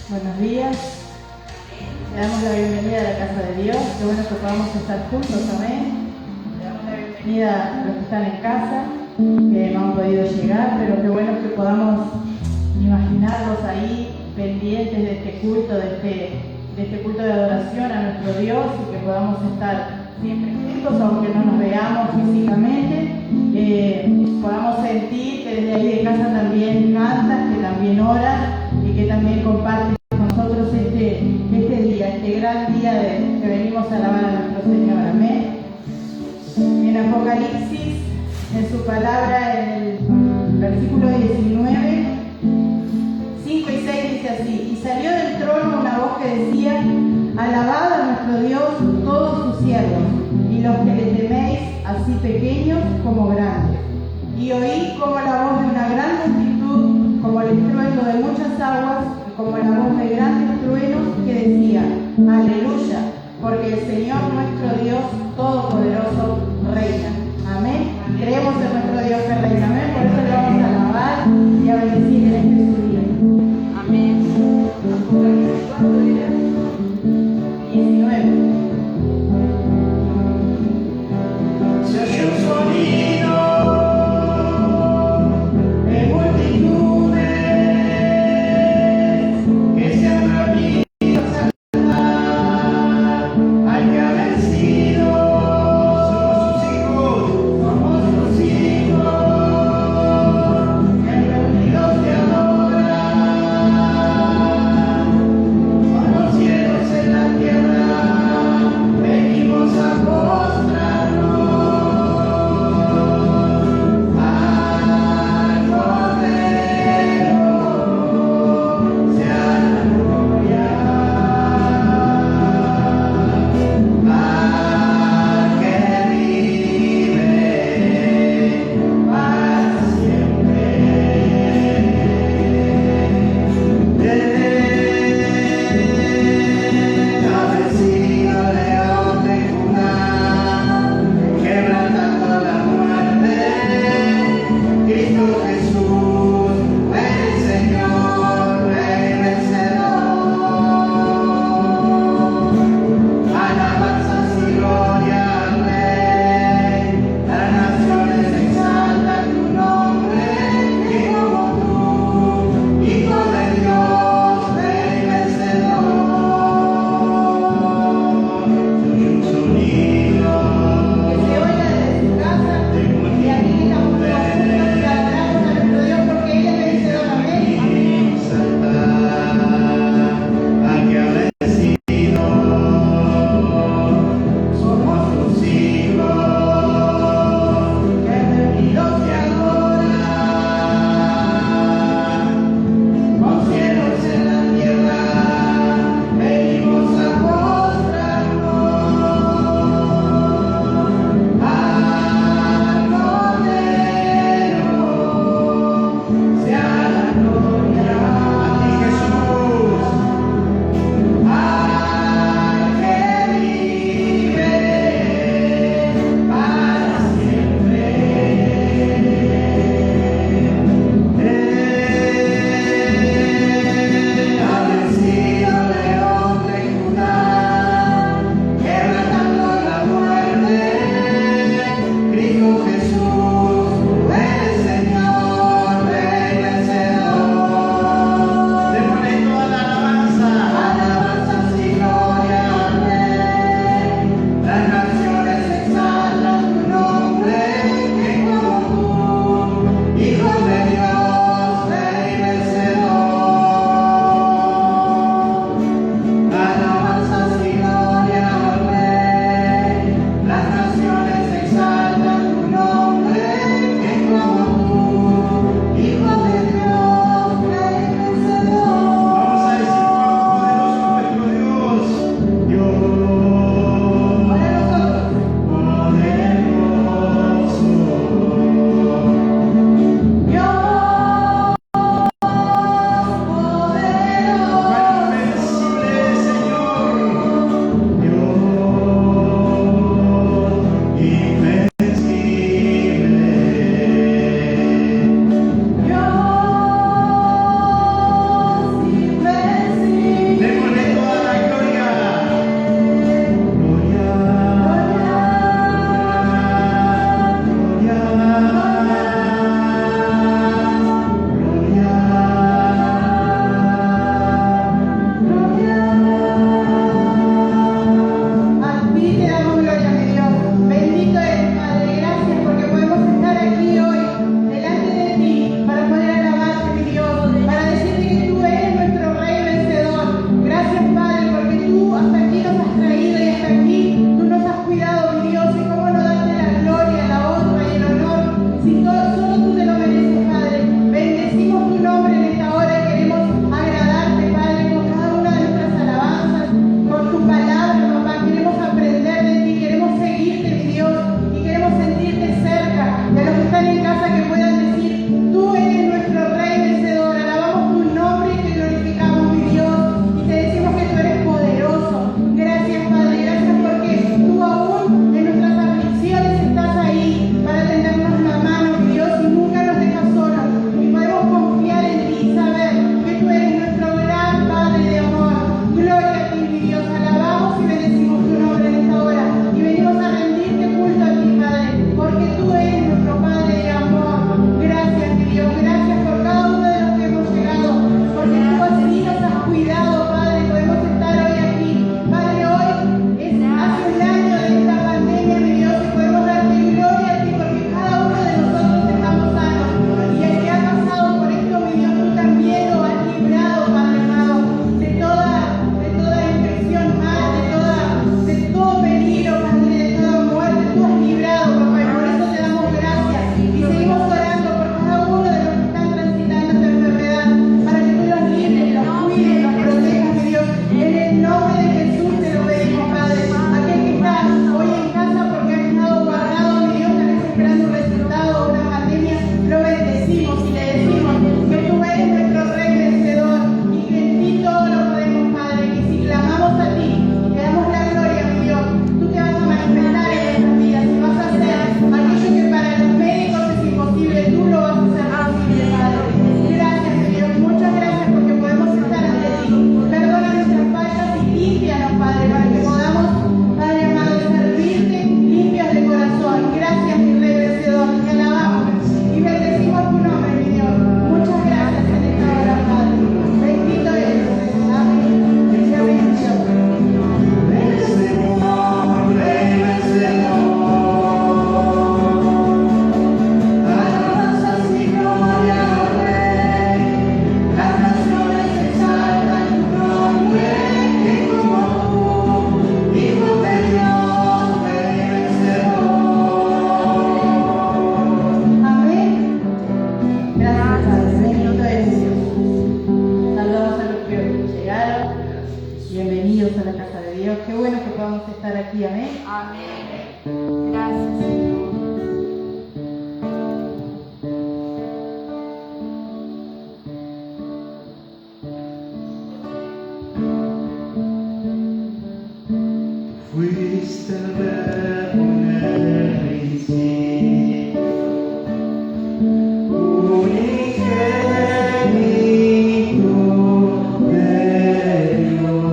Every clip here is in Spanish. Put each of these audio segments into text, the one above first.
Buenos días. Le damos la bienvenida a la casa de Dios. Qué bueno que podamos estar juntos, amén. Le damos la bienvenida a los que están en casa, que no han podido llegar, pero qué bueno que podamos imaginarlos ahí pendientes de este culto, de este culto de adoración a nuestro Dios, y que podamos estar siempre juntos, aunque no nos veamos físicamente, podamos sentir que desde ahí de casa también cantan, que también oran y que también comparten con nosotros este día, este gran día que venimos a alabar a nuestro Señor. Amén. En Apocalipsis, en su palabra, en el versículo 19, 5 y 6 dice así: y salió del trono una voz que decía: alabad a nuestro Dios todos sus siervos, y los que le teméis, así pequeños como grandes. Y oí como la voz de una gran multitud, como el estruendo de muchas aguas, y como la voz de grandes truenos, que decía: aleluya, porque el Señor nuestro Dios Todopoderoso reina. Amén. Creemos en nuestro Dios que reina. Amén. Por eso le vamos a alabar y a bendecir en este su día. Amén. Apocalipsis 4, 19. Se oyó un sonido de multitudes que se han reunido a saludar al que ha vencido. Somos sus hijos podamos estar aquí, amén. Amén. Gracias, Señor. Fuiste el verbo en el principio, unigénito de Dios.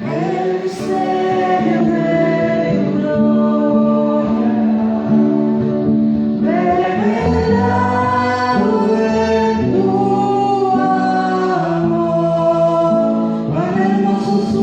El misterio de tu gloria, revelado en tu amor, cuán hermoso su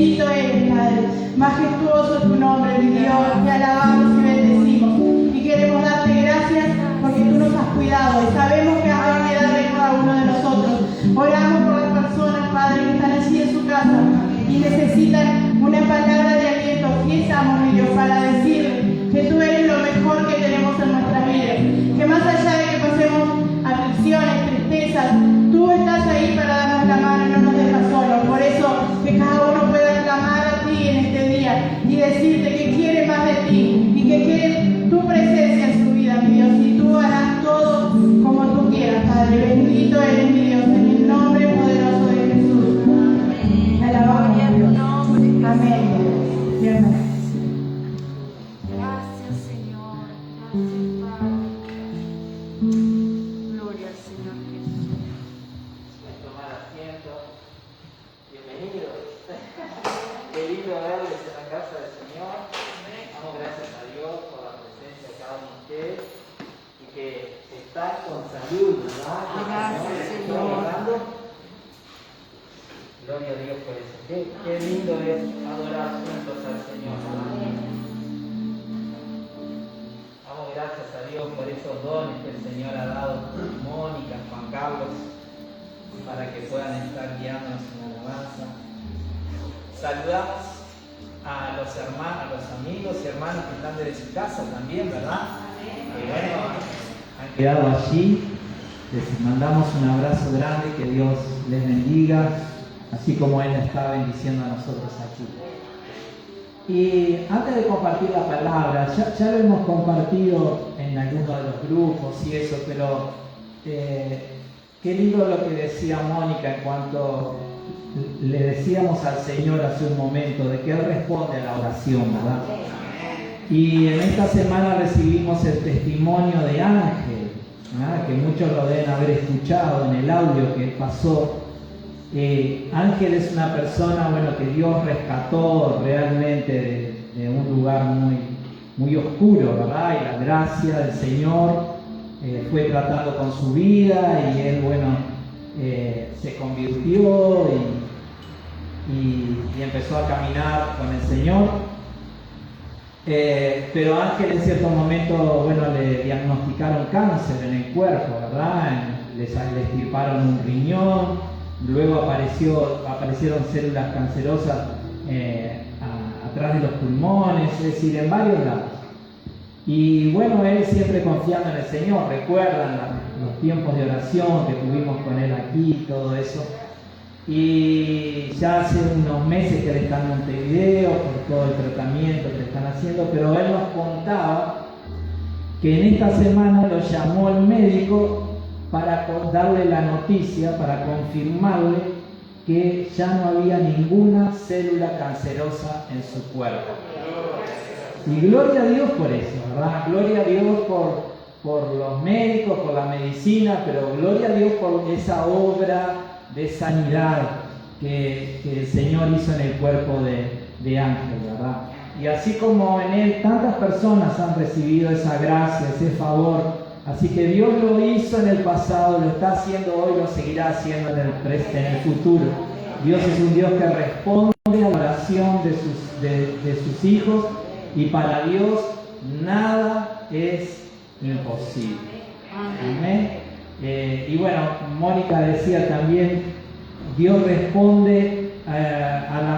bendito eres, Padre. Majestuoso es tu nombre, mi Dios. Te alabamos y bendecimos. Y queremos darte gracias porque tú nos has cuidado y sabemos que has de cuidar de cada uno de nosotros. Oramos por las personas, Padre, que están allí en su casa y necesitan una palabra de aliento. Fiesamos, mi Dios, para decirle que tú eres lo mejor que tenemos en nuestras vidas. Que más allá de que pasemos aflicciones, tristezas, tú estás ahí para darnos la mano y no nos dejas solos. Por eso, que cada uno pueda clamar a ti en este día y decirte que quiere más de ti y que quiere tu presencia en su vida, mi Dios. Y tú harás todo como tú quieras, Padre. Bendito eres, mi Dios, en el nombre poderoso de Jesús. Te alabamos, Dios. Amén. Y amén. Gracias, Señor. Gracias, Padre. Gloria al Señor Jesús. Pueden tomar asiento. Bienvenidos. Qué lindo verles en la casa del Señor. Damos gracias a Dios por la presencia de cada uno de ustedes y que están con salud, ¿verdad? Gracias, ¿Están Señor. orando? Gloria a Dios por eso. Qué lindo es adorar juntos al Señor, ¿verdad? Damos gracias a Dios por esos dones que el Señor ha dado a Mónica, Juan Carlos, para que puedan estar guiándonos en la alabanza. Saludamos a los hermanos, a los amigos y hermanos que están desde su casa también, ¿verdad? Que bueno, han quedado allí. Les mandamos un abrazo grande, que Dios les bendiga, así como Él nos está bendiciendo a nosotros aquí. Y antes de compartir la palabra, ya lo hemos compartido en algunos de los grupos y eso, pero qué lindo lo que decía Mónica en cuanto le decíamos al Señor hace un momento, de que Él responde a la oración, ¿verdad? Y en esta semana recibimos el testimonio de Ángel, ¿verdad? Que muchos lo deben haber escuchado en el audio que pasó. Ángel es una persona, bueno, que Dios rescató realmente de un lugar muy oscuro, ¿verdad? Y la gracia del Señor fue tratando con su vida y él, bueno, se convirtió y empezó a caminar con el Señor. Pero Ángel en cierto momento, bueno, le diagnosticaron cáncer en el cuerpo, ¿verdad? Le extirparon un riñón. Luego aparecieron células cancerosas atrás de los pulmones, es decir, en varios lados. Y bueno, él siempre confiando en el Señor. Recuerdan los tiempos de oración que tuvimos con él aquí y todo eso. Y ya hace unos meses que le están en Montevideo por todo el tratamiento que le están haciendo, pero él nos contaba que en esta semana lo llamó el médico para darle la noticia, para confirmarle que ya no había ninguna célula cancerosa en su cuerpo. Y gloria a Dios por eso, ¿verdad? Gloria a Dios por los médicos, por la medicina, pero gloria a Dios por esa obra de sanidad que el Señor hizo en el cuerpo de Ángel, ¿verdad? Y así como en él tantas personas han recibido esa gracia, ese favor. Así que Dios lo hizo en el pasado, lo está haciendo hoy, lo seguirá haciendo en el futuro. Dios es un Dios que responde a la oración de sus hijos y para Dios nada es imposible. Amén. Y bueno, Mónica decía también, Dios responde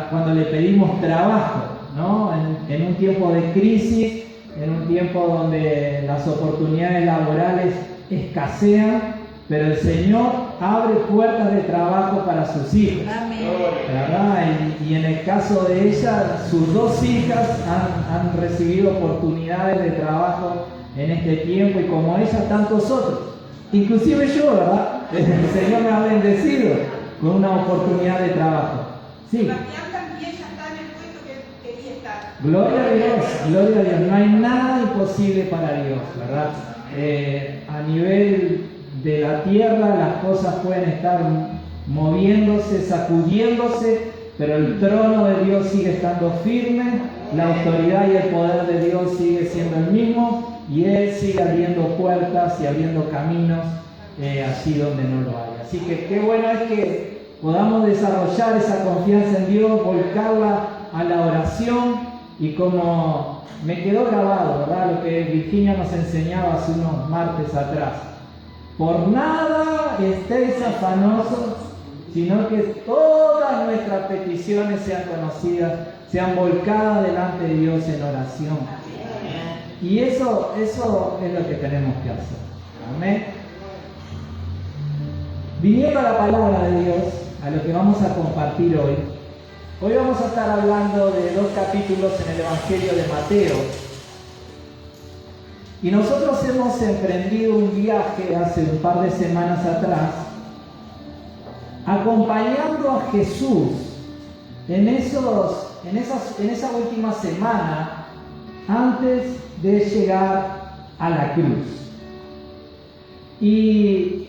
cuando le pedimos trabajo, ¿no? En un tiempo de crisis, en un tiempo donde las oportunidades laborales escasean, pero el Señor abre puertas de trabajo para sus hijos. Amén. ¿Verdad? Y en el caso de ella, sus dos hijas han recibido oportunidades de trabajo en este tiempo y como ella, tantos otros. Inclusive yo, ¿verdad? El Señor me ha bendecido con una oportunidad de trabajo. Sí. Gloria a Dios, gloria a Dios. No hay nada imposible para Dios, ¿verdad? A nivel de la tierra las cosas pueden estar moviéndose, sacudiéndose, pero el trono de Dios sigue estando firme, la autoridad y el poder de Dios sigue siendo el mismo y Él sigue abriendo puertas y abriendo caminos allí donde no lo hay. Así que qué bueno es que podamos desarrollar esa confianza en Dios, volcarla a la oración y como me quedó grabado, ¿verdad? Lo que Virginia nos enseñaba hace unos martes atrás. Por nada estéis afanosos, sino que todas nuestras peticiones sean conocidas, sean volcadas delante de Dios en oración. Y eso es lo que tenemos que hacer. Amén. Viniendo a la palabra de Dios, a lo que vamos a compartir hoy. Hoy vamos a estar hablando de 2 capítulos en el Evangelio de Mateo. Y nosotros hemos emprendido un viaje hace un par de semanas atrás, acompañando a Jesús en esa última semana antes de llegar a la cruz. Y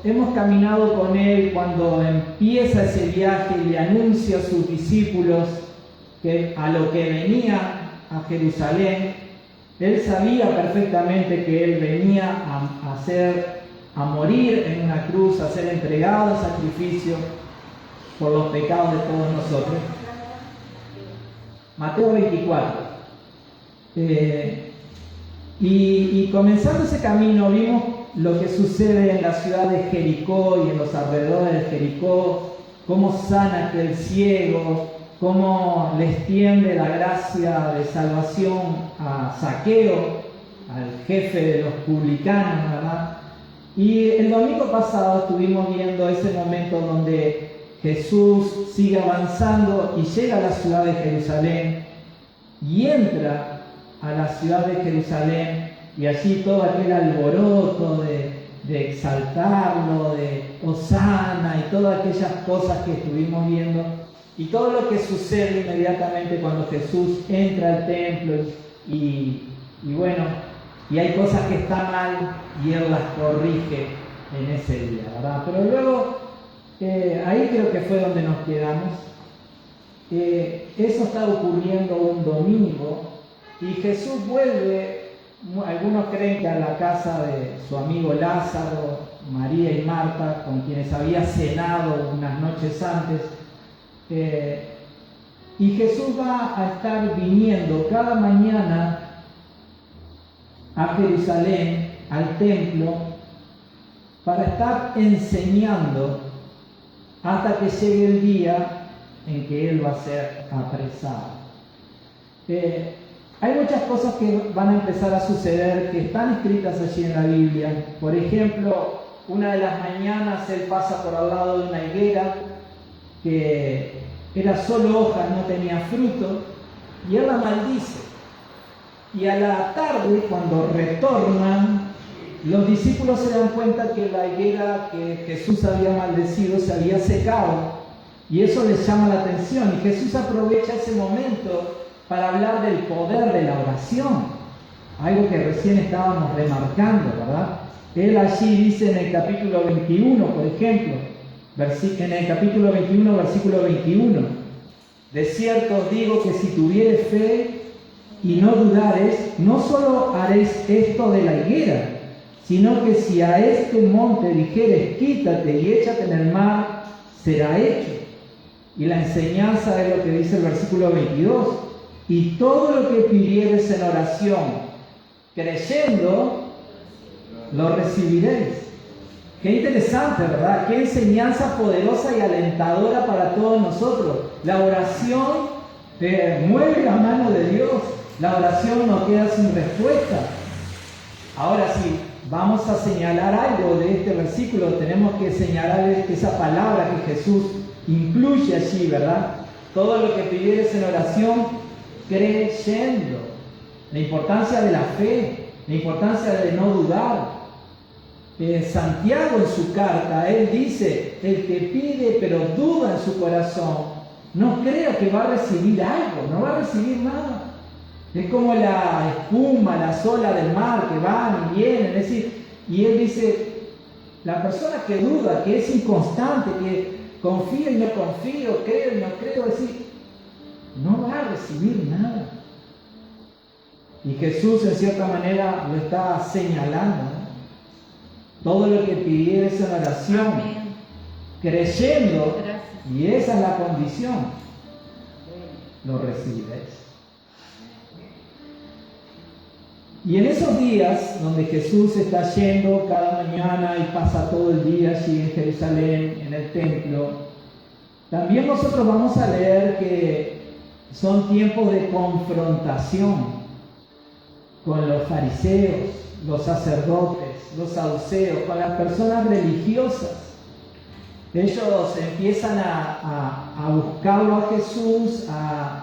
hemos caminado con Él cuando empieza ese viaje y le anuncia a sus discípulos a lo que venía a Jerusalén. Él sabía perfectamente que Él venía a morir en una cruz, a ser entregado en sacrificio por los pecados de todos nosotros. Mateo 24. Y comenzando ese camino vimos lo que sucede en la ciudad de Jericó y en los alrededores de Jericó, cómo sana aquel ciego, cómo le extiende la gracia de salvación a Zaqueo, al jefe de los publicanos, ¿verdad? Y el domingo pasado estuvimos viendo ese momento donde Jesús sigue avanzando y llega a la ciudad de Jerusalén y entra a la ciudad de Jerusalén y allí todo aquel alboroto de exaltarlo, de Hosana y todas aquellas cosas que estuvimos viendo y todo lo que sucede inmediatamente cuando Jesús entra al templo y hay cosas que están mal y Él las corrige en ese día, ¿verdad? Pero luego, ahí creo que fue donde nos quedamos. Eso está ocurriendo un domingo y Jesús vuelve, algunos creen que a la casa de su amigo Lázaro, María y Marta, con quienes había cenado unas noches antes, y Jesús va a estar viniendo cada mañana a Jerusalén, al templo, para estar enseñando hasta que llegue el día en que Él va a ser apresado. Hay muchas cosas que van a empezar a suceder que están escritas allí en la Biblia. Por ejemplo, una de las mañanas Él pasa por al lado de una higuera que era solo hojas, no tenía fruto, y Él la maldice. Y a la tarde, cuando retornan, los discípulos se dan cuenta que la higuera que Jesús había maldecido se había secado. Y eso les llama la atención. Y Jesús aprovecha ese momento para hablar del poder de la oración. Algo que recién estábamos remarcando, ¿verdad? Él allí dice en el capítulo 21, por ejemplo, en el capítulo 21, versículo 21, de cierto os digo que si tuvieres fe y no dudares, no solo haréis esto de la higuera, sino que si a este monte dijeres, quítate y échate en el mar, será hecho. Y la enseñanza es lo que dice el versículo 22, y todo lo que pidieres en oración, creyendo, lo recibiréis. Qué interesante, ¿verdad? Qué enseñanza poderosa y alentadora para todos nosotros. La oración mueve la mano de Dios. La oración no queda sin respuesta. Ahora sí, vamos a señalar algo de este versículo. Tenemos que señalar esa palabra que Jesús incluye allí, ¿verdad? Todo lo que pidieres en oración, creyendo. La importancia de la fe, la importancia de no dudar. Santiago en su carta, él dice, el que pide pero duda en su corazón, no crea que va a recibir algo, no va a recibir nada. Es como la espuma, las olas del mar que van y vienen, es decir, y él dice, la persona que duda, que es inconstante, que confío y no confío, creo y no creo, es decir, no va a recibir nada. Y Jesús en cierta manera lo está señalando, ¿no? Todo lo que pidieres en oración, creyendo, Gracias. y esa es la condición, lo recibes. Y en esos días donde Jesús está yendo cada mañana y pasa todo el día allí en Jerusalén, en el templo, también nosotros vamos a leer que son tiempos de confrontación con los fariseos, los sacerdotes, los saduceos, con las personas religiosas. Ellos empiezan a buscarlo a Jesús, a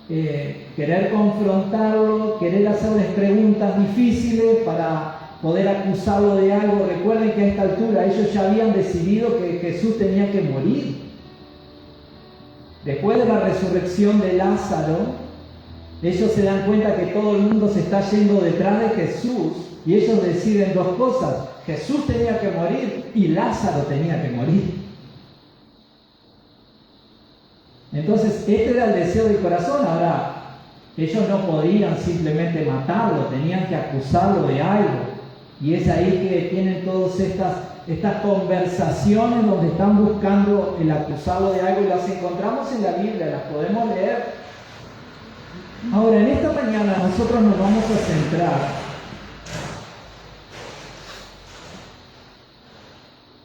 querer confrontarlo, querer hacerles preguntas difíciles para poder acusarlo de algo. Recuerden que a esta altura ellos ya habían decidido que Jesús tenía que morir. Después de la resurrección de Lázaro, ellos se dan cuenta que todo el mundo se está yendo detrás de Jesús y ellos deciden dos cosas: Jesús tenía que morir y Lázaro tenía que morir. Entonces, este era el deseo del corazón. Ahora, ellos no podían simplemente matarlo, tenían que acusarlo de algo. Y es ahí que tienen todas estas conversaciones donde están buscando el acusarlo de algo, y las encontramos en la Biblia, las podemos leer. Ahora, en esta mañana nosotros nos vamos a centrar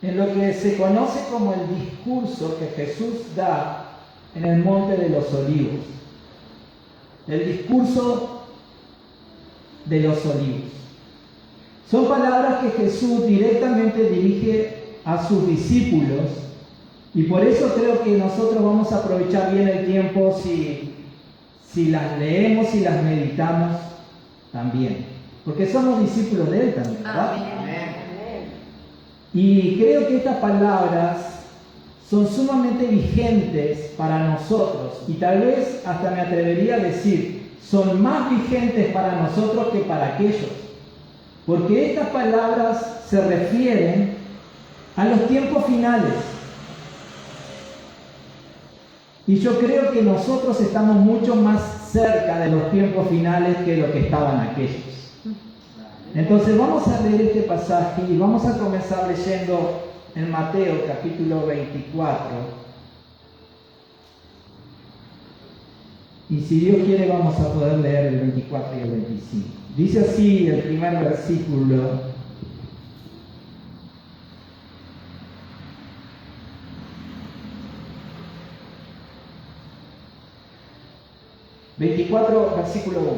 en lo que se conoce como el discurso que Jesús da en el Monte de los Olivos. El discurso de los Olivos. Son palabras que Jesús directamente dirige a sus discípulos, y por eso creo que nosotros vamos a aprovechar bien el tiempo si las leemos y las meditamos también, porque somos discípulos de Él también, ¿verdad? Amén. Y creo que estas palabras son sumamente vigentes para nosotros, y tal vez hasta me atrevería a decir, son más vigentes para nosotros que para aquellos, porque estas palabras se refieren a los tiempos finales. Y yo creo que nosotros estamos mucho más cerca de los tiempos finales que lo que estaban aquellos. Entonces vamos a leer este pasaje y vamos a comenzar leyendo en Mateo capítulo 24. Y si Dios quiere vamos a poder leer el 24 y el 25. Dice así el primer versículo: versículo 1.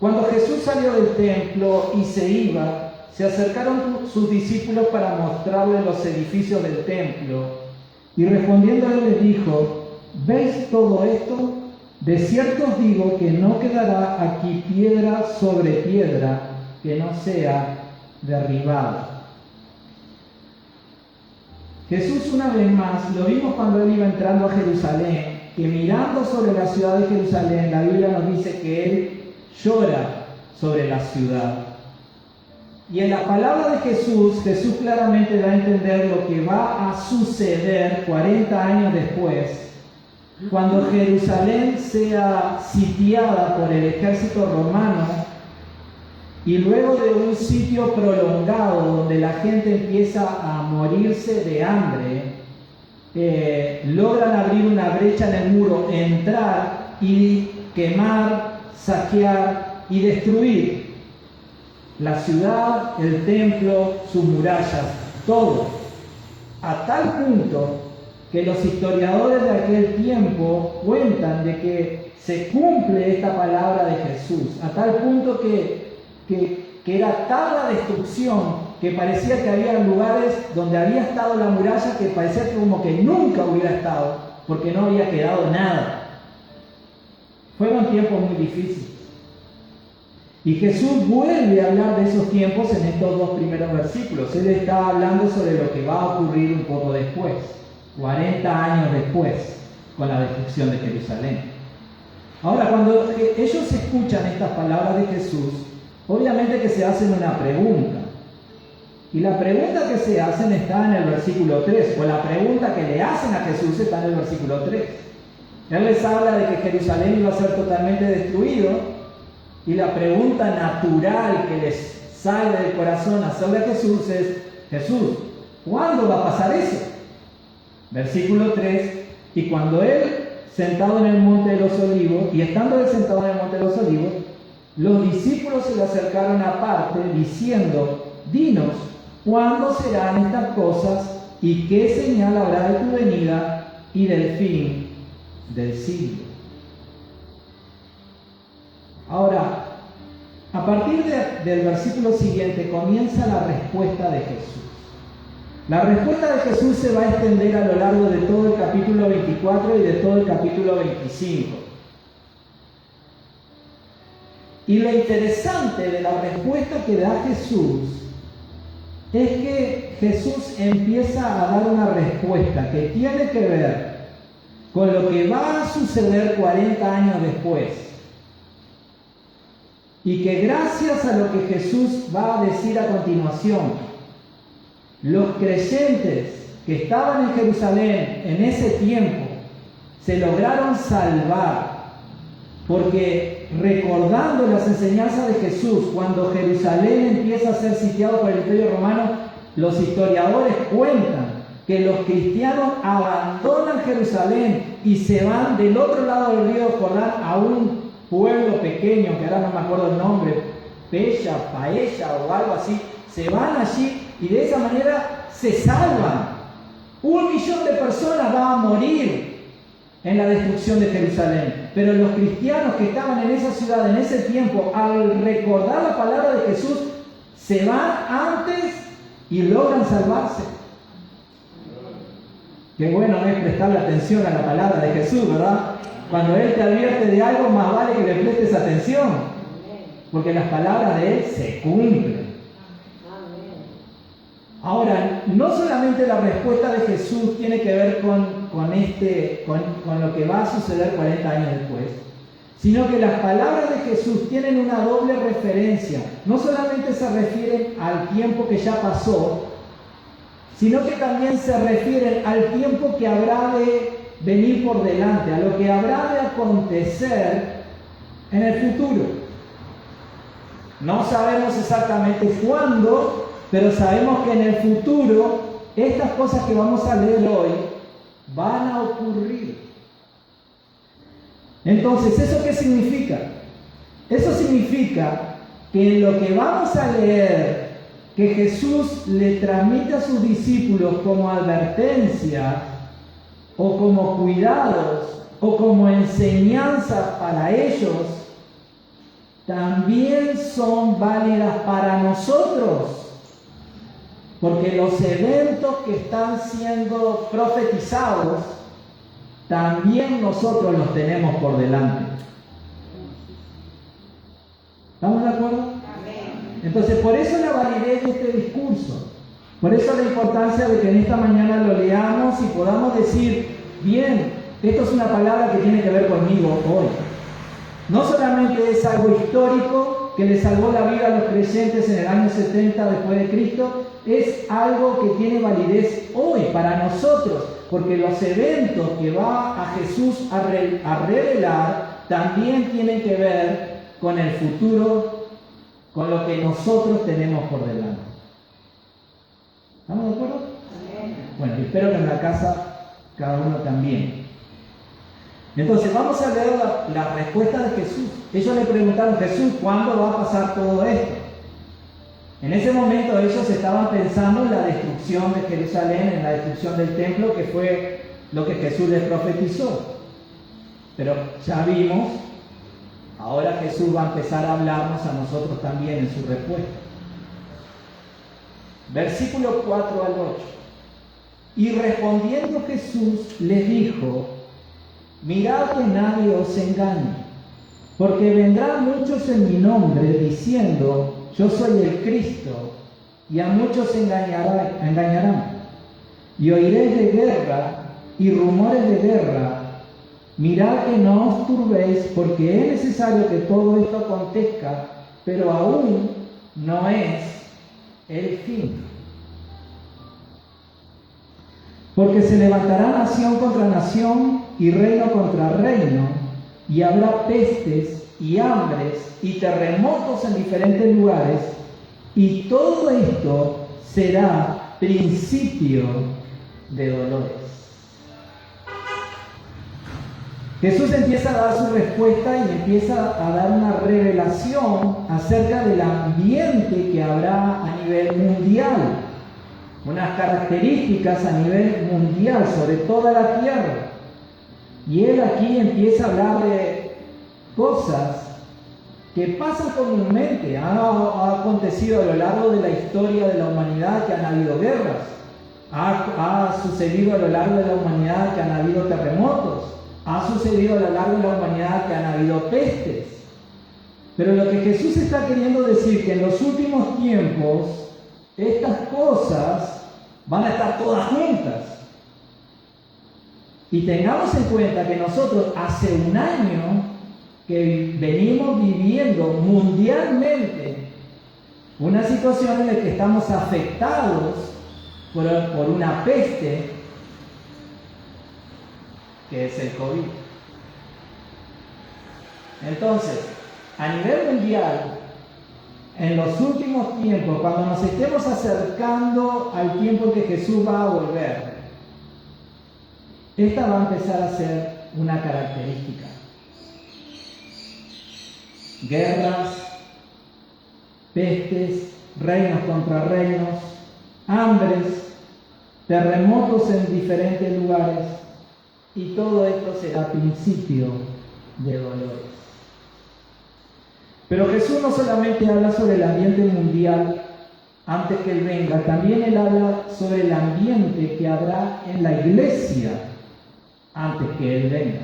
Cuando Jesús salió del templo y se iba, se acercaron sus discípulos para mostrarle los edificios del templo, y respondiendo él les dijo: ¿veis todo esto? De cierto os digo que no quedará aquí piedra sobre piedra que no sea derribada. Jesús, una vez más, lo vimos cuando él iba entrando a Jerusalén, que mirando sobre la ciudad de Jerusalén, la Biblia nos dice que él llora sobre la ciudad. Y en la palabra de Jesús, Jesús claramente da a entender lo que va a suceder 40 años después, cuando Jerusalén sea sitiada por el ejército romano, y luego de un sitio prolongado donde la gente empieza a morirse de hambre, logran abrir una brecha en el muro, entrar y quemar, saquear y destruir la ciudad, el templo, sus murallas, todo, a tal punto que los historiadores de aquel tiempo cuentan de que se cumple esta palabra de Jesús, a tal punto que era tal la destrucción que parecía que había lugares donde había estado la muralla que parecía como que nunca hubiera estado, porque no había quedado nada. Fueron tiempos muy difíciles. Y Jesús vuelve a hablar de esos tiempos en estos dos primeros versículos. Él está hablando sobre lo que va a ocurrir un poco después, 40 años después, con la destrucción de Jerusalén. Ahora, cuando ellos escuchan estas palabras de Jesús, obviamente que se hacen una pregunta. Y la pregunta que se hacen está en el versículo 3, o la pregunta que le hacen a Jesús está en el versículo 3. Él les habla de que Jerusalén iba a ser totalmente destruido, y la pregunta natural que les sale del corazón hacerle a Jesús es: Jesús, ¿Cuándo va a pasar eso? Versículo 3, y cuando él, sentado en el monte de los olivos, y estando él sentado en el monte de los olivos, los discípulos se le acercaron aparte, diciendo, dinos, ¿cuándo serán estas cosas y qué señal habrá de tu venida y del fin del siglo? Ahora, a partir del versículo siguiente comienza la respuesta de Jesús. La respuesta de Jesús se va a extender a lo largo de todo el capítulo 24 y de todo el capítulo 25. Y lo interesante de la respuesta que da Jesús es que Jesús empieza a dar una respuesta que tiene que ver con lo que va a suceder 40 años después. Y que gracias a lo que Jesús va a decir a continuación, los creyentes que estaban en Jerusalén en ese tiempo se lograron salvar, porque recordando las enseñanzas de Jesús, cuando Jerusalén empieza a ser sitiado por el Imperio Romano, los historiadores cuentan que los cristianos abandonan Jerusalén y se van del otro lado del río Jordán a un pueblo pequeño, que ahora no me acuerdo el nombre, Paella o algo así, se van allí y de esa manera se salvan. 1 millón de personas va a morir en la destrucción de Jerusalén, pero los cristianos que estaban en esa ciudad en ese tiempo, al recordar la palabra de Jesús, se van antes y logran salvarse. Qué bueno es prestarle atención a la palabra de Jesús, ¿verdad? Cuando Él te advierte de algo, más vale que le prestes atención, porque las palabras de Él se cumplen. Ahora, no solamente la respuesta de Jesús tiene que ver con lo que va a suceder 40 años después, sino que las palabras de Jesús tienen una doble referencia. No solamente se refieren al tiempo que ya pasó, sino que también se refieren al tiempo que habrá de venir por delante, a lo que habrá de acontecer en el futuro. No sabemos exactamente cuándo, pero sabemos que en el futuro estas cosas que vamos a leer hoy van a ocurrir. Entonces, ¿eso qué significa? Eso significa que en lo que vamos a leer, que Jesús le transmite a sus discípulos como advertencia, o como cuidados, o como enseñanza para ellos, también son válidas para nosotros. Porque los eventos que están siendo profetizados, también nosotros los tenemos por delante. ¿Estamos de acuerdo? Entonces, por eso la validez de este discurso. Por eso la importancia de que en esta mañana lo leamos y podamos decir, bien, esto es una palabra que tiene que ver conmigo hoy. No solamente es algo histórico que le salvó la vida a los creyentes en el año 70 después de Cristo, es algo que tiene validez hoy para nosotros, porque los eventos que va a Jesús a revelar también tienen que ver con el futuro, con lo que nosotros tenemos por delante. ¿Estamos de acuerdo? Bueno, espero que en la casa cada uno también. Entonces vamos a leer la respuesta de Jesús. Ellos le preguntaron, Jesús, ¿cuándo va a pasar todo esto? En ese momento ellos estaban pensando en la destrucción de Jerusalén, en la destrucción del templo, que fue lo que Jesús les profetizó. Pero ya vimos, ahora Jesús va a empezar a hablarnos a nosotros también en su respuesta. Versículo 4 al 8. Y respondiendo Jesús les dijo, mirad que nadie os engañe, porque vendrán muchos en mi nombre diciendo, yo soy el Cristo, y a muchos engañarán. Y oiréis de guerra y rumores de guerra. Mirad que no os turbéis, porque es necesario que todo esto acontezca, pero aún no es el fin. Porque se levantará nación contra nación y reino contra reino, y habrá pestes y hambres y terremotos en diferentes lugares, y todo esto será principio de dolores. Jesús empieza a dar su respuesta y empieza a dar una revelación acerca del ambiente que habrá a nivel mundial, unas características a nivel mundial sobre toda la tierra. Y él aquí empieza a hablar de cosas que pasan comúnmente. Ha acontecido a lo largo de la historia de la humanidad que han habido guerras, ha sucedido a lo largo de la humanidad que han habido terremotos, ha sucedido a lo largo de la humanidad que han habido pestes. Pero lo que Jesús está queriendo decir que en los últimos tiempos estas cosas van a estar todas juntas. Y tengamos en cuenta que nosotros hace un año que venimos viviendo mundialmente una situación en la que estamos afectados por una peste que es el COVID. Entonces, a nivel mundial, en los últimos tiempos, cuando nos estemos acercando al tiempo en que Jesús va a volver, esta va a empezar a ser una característica. Guerras, pestes, reinos contra reinos, hambres, terremotos en diferentes lugares, y todo esto será principio de dolores. Pero Jesús no solamente habla sobre el ambiente mundial antes que Él venga, también Él habla sobre el ambiente que habrá en la iglesia antes que Él venga.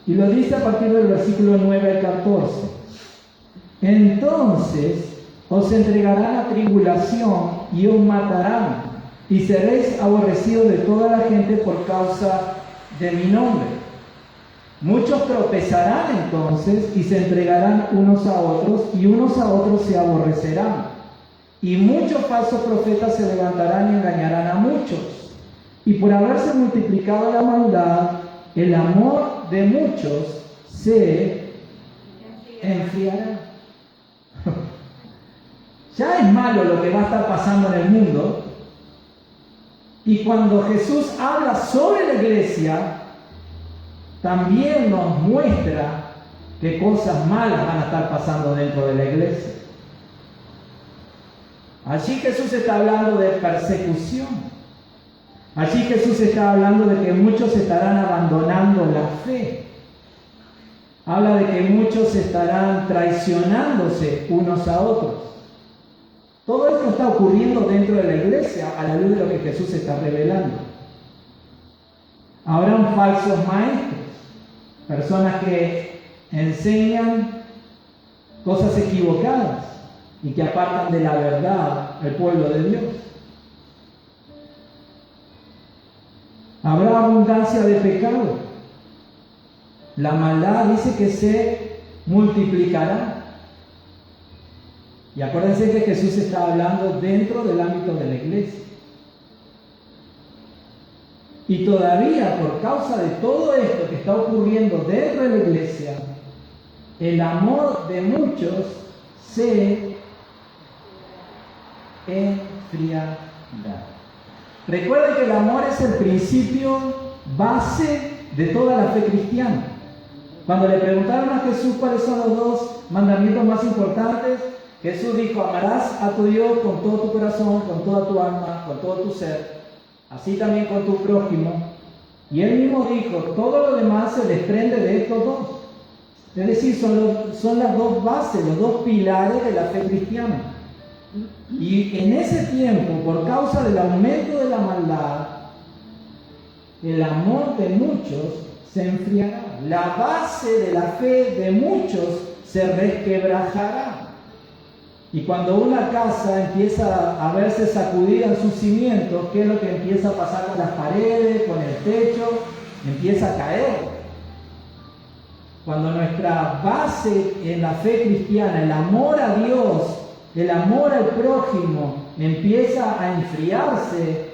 Y lo dice a partir del versículo 9 al 14. Entonces os entregarán a tribulación y os matarán, y seréis aborrecidos de toda la gente por causa de mi nombre. Muchos tropezarán entonces y se entregarán unos a otros, y unos a otros se aborrecerán. Y muchos falsos profetas se levantarán y engañarán a muchos. Y por haberse multiplicado la maldad, el amor de muchos se enfriará. Ya es malo lo que va a estar pasando en el mundo. Y cuando Jesús habla sobre la iglesia, también nos muestra que cosas malas van a estar pasando dentro de la iglesia. Allí Jesús está hablando de persecución. Allí Jesús está hablando de que muchos estarán abandonando la fe. Habla de que muchos estarán traicionándose unos a otros. Todo esto está ocurriendo dentro de la iglesia a la luz de lo que Jesús está revelando. Habrán falsos maestros, personas que enseñan cosas equivocadas y que apartan de la verdad al pueblo de Dios. Habrá abundancia de pecado. La maldad dice que se multiplicará. Y acuérdense que Jesús está hablando dentro del ámbito de la iglesia. Y todavía, por causa de todo esto que está ocurriendo dentro de la iglesia, el amor de muchos se enfriará. Recuerden que el amor es el principio base de toda la fe cristiana. Cuando le preguntaron a Jesús cuáles son los dos mandamientos más importantes, Jesús dijo: amarás a tu Dios con todo tu corazón, con toda tu alma, con todo tu ser, así también con tu prójimo. Y él mismo dijo: todo lo demás se desprende de estos dos. Es decir, son las dos bases, los dos pilares de la fe cristiana. Y en ese tiempo, por causa del aumento de la maldad, el amor de muchos se enfriará. La base de la fe de muchos se resquebrajará. Y cuando una casa empieza a verse sacudida en sus cimientos, ¿qué es lo que empieza a pasar con las paredes, con el techo? Empieza a caer. Cuando nuestra base en la fe cristiana, el amor a Dios, el amor al prójimo, empieza a enfriarse,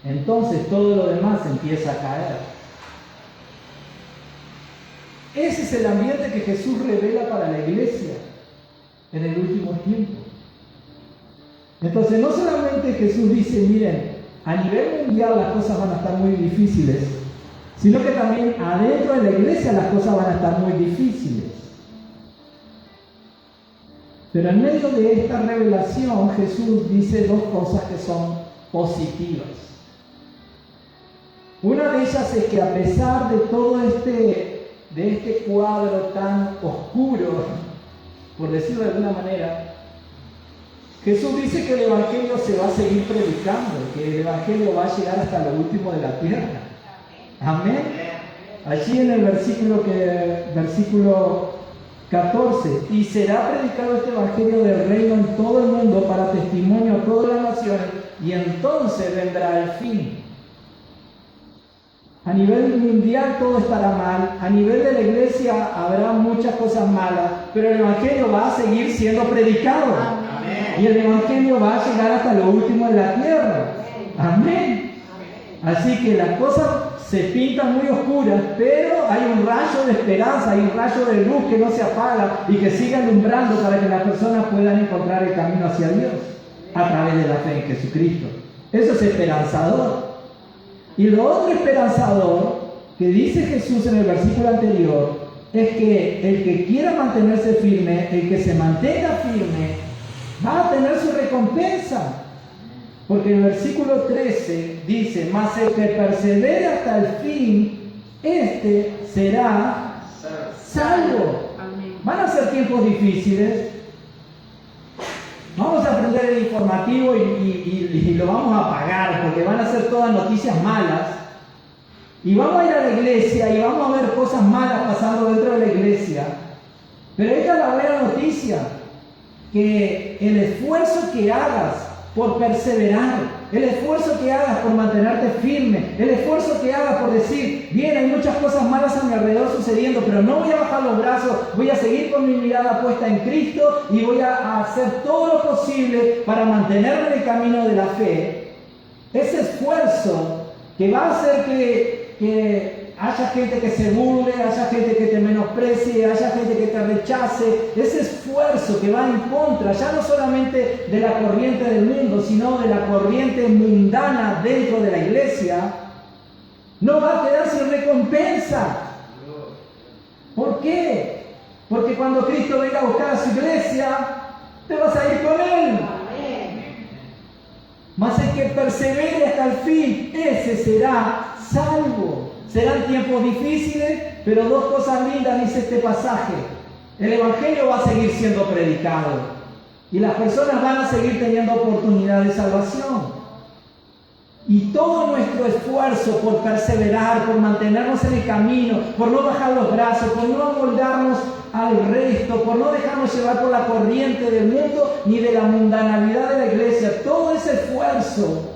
entonces todo lo demás empieza a caer. Ese es el ambiente que Jesús revela para la iglesia en el último tiempo. Entonces, no solamente Jesús dice, miren, a nivel mundial las cosas van a estar muy difíciles, sino que también adentro de la iglesia las cosas van a estar muy difíciles. Pero en medio de esta revelación, Jesús dice dos cosas que son positivas. Una de ellas es que a pesar de todo este cuadro tan oscuro, por decirlo de alguna manera, Jesús dice que el Evangelio se va a seguir predicando, que el Evangelio va a llegar hasta lo último de la tierra. Amén. Allí en el versículo 14, y será predicado este Evangelio del reino en todo el mundo para testimonio a todas las naciones, y entonces vendrá el fin. A nivel mundial todo estará mal, a nivel de la iglesia habrá muchas cosas malas, pero el Evangelio va a seguir siendo predicado. Amén. Y el Evangelio va a llegar hasta lo último de la tierra. Amén. Así que las cosas se pintan muy oscuras, pero hay un rayo de esperanza, hay un rayo de luz que no se apaga y que sigue alumbrando para que las personas puedan encontrar el camino hacia Dios a través de la fe en Jesucristo. Eso es esperanzador. Y lo otro esperanzador que dice Jesús en el versículo anterior es que el que quiera mantenerse firme, el que se mantenga firme, va a tener su recompensa. Porque el versículo 13 dice, mas el que persevere hasta el fin, este será salvo. Amén. Van a ser tiempos difíciles. Vamos a aprender el informativo y lo vamos a apagar porque van a ser todas noticias malas. Y vamos a ir a la iglesia y vamos a ver cosas malas pasando dentro de la iglesia. Pero esta es la buena noticia, que el esfuerzo que hagas por perseverar, el esfuerzo que hagas por mantenerte firme, el esfuerzo que hagas por decir, bien, hay muchas cosas malas a mi alrededor sucediendo, pero no voy a bajar los brazos, voy a seguir con mi mirada puesta en Cristo y voy a hacer todo lo posible para mantenerme en el camino de la fe. Ese esfuerzo que va a hacer que haya gente que se burle, haya gente que te menosprecie, haya gente que te rechace, ese esfuerzo que va en contra, ya no solamente de la corriente del mundo, sino de la corriente mundana dentro de la iglesia, no va a quedar sin recompensa. ¿Por qué? Porque cuando Cristo venga a buscar a su iglesia, te vas a ir con Él. Mas el que persevere hasta el fin, ese será salvo. Serán tiempos difíciles, pero dos cosas lindas dice este pasaje. El Evangelio va a seguir siendo predicado y las personas van a seguir teniendo oportunidad de salvación. Y todo nuestro esfuerzo por perseverar, por mantenernos en el camino, por no bajar los brazos, por no amoldarnos al resto, por no dejarnos llevar por la corriente del mundo ni de la mundanalidad de la iglesia, todo ese esfuerzo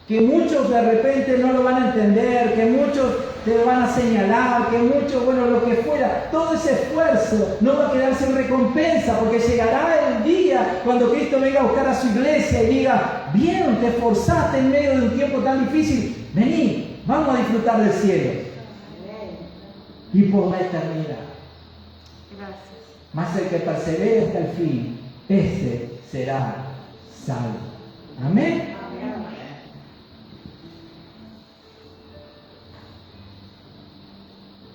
que muchos de repente no lo van a entender, que muchos te van a señalar, que muchos, bueno, lo que fuera, todo ese esfuerzo no va a quedar sin recompensa, porque llegará el día cuando Cristo venga a buscar a su iglesia y diga, bien, te esforzaste en medio de un tiempo tan difícil, vení, vamos a disfrutar del cielo. Y por la eternidad. Gracias. Mas el que persevere hasta el fin, ese será salvo. Amén.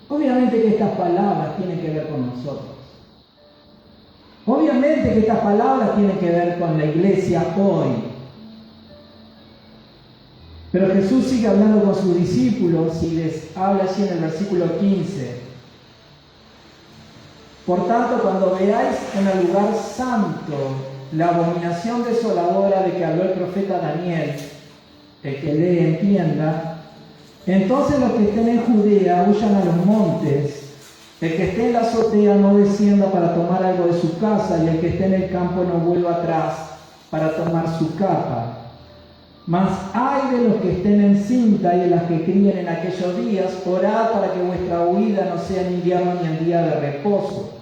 Obviamente que estas palabras tienen que ver con nosotros. Obviamente que estas palabras tienen que ver con la iglesia hoy. Pero Jesús sigue hablando con sus discípulos y les habla así en el versículo 15. Por tanto, cuando veáis en el lugar santo la abominación desoladora de que habló el profeta Daniel, el que lee entienda, entonces los que estén en Judea huyan a los montes, el que esté en la azotea no descienda para tomar algo de su casa, y el que esté en el campo no vuelva atrás para tomar su capa. Mas ay de los que estén en cinta y de las que críen en aquellos días, orad para que vuestra huida no sea en invierno ni en día de reposo.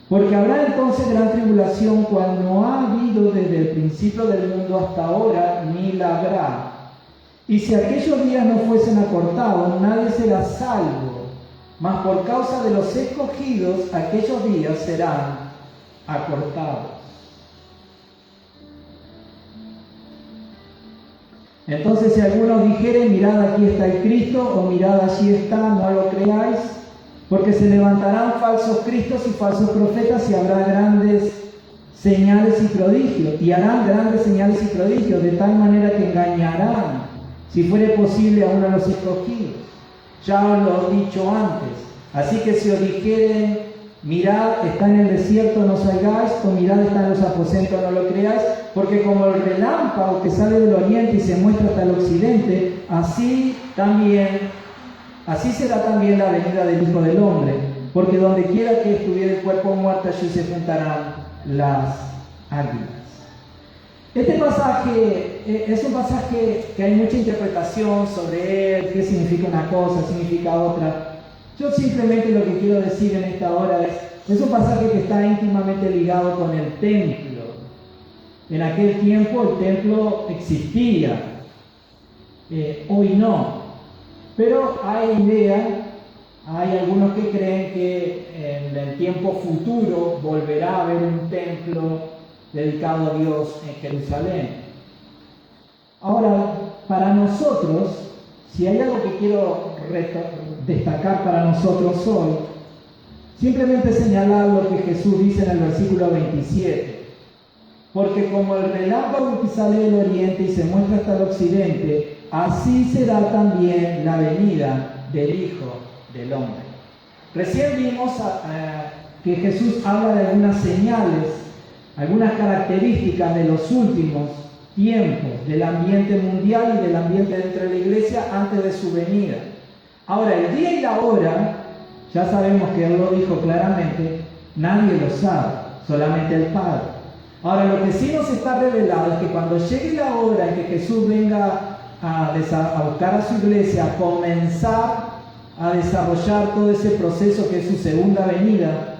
Porque habrá entonces gran tribulación, cual no ha habido desde el principio del mundo hasta ahora, ni la habrá. Y si aquellos días no fuesen acortados, nadie será salvo, mas por causa de los escogidos, aquellos días serán acortados. Entonces si algunos dijeren, mirad aquí está el Cristo, o mirad allí está, no lo creáis, porque se levantarán falsos cristos y falsos profetas y habrá grandes señales y prodigios, y harán grandes señales y prodigios, de tal manera que engañarán, si fuere posible, a uno de los escogidos. Ya os lo he dicho antes. Así que si os dijeren, mirad, está en el desierto, no salgáis, o mirad, está en los aposentos, no lo creáis, porque como el relámpago que sale del oriente y se muestra hasta el occidente, así será también la venida del Hijo del Hombre, porque donde quiera que estuviera el cuerpo muerto, allí se juntarán las águilas. Este pasaje es un pasaje que hay mucha interpretación sobre él, qué significa una cosa, significa otra. Yo simplemente lo que quiero decir en esta hora es un pasaje que está íntimamente ligado con el templo. En aquel tiempo el templo existía, hoy no. Pero hay algunos que creen que en el tiempo futuro volverá a haber un templo dedicado a Dios en Jerusalén. Ahora, para nosotros, si hay algo que quiero destacar para nosotros hoy, simplemente señalar lo que Jesús dice en el versículo 27. Porque como el relámpago que sale del oriente y se muestra hasta el occidente, así será también la venida del Hijo del Hombre. Recién vimos que Jesús habla de algunas señales, algunas características de los últimos tiempos, del ambiente mundial y del ambiente dentro de la iglesia antes de su venida. Ahora, el día y la hora, ya sabemos que Él lo dijo claramente, nadie lo sabe, solamente el Padre. Ahora, lo que sí nos está revelado es que cuando llegue la hora en que Jesús venga a buscar a su iglesia, a comenzar a desarrollar todo ese proceso que es su segunda venida,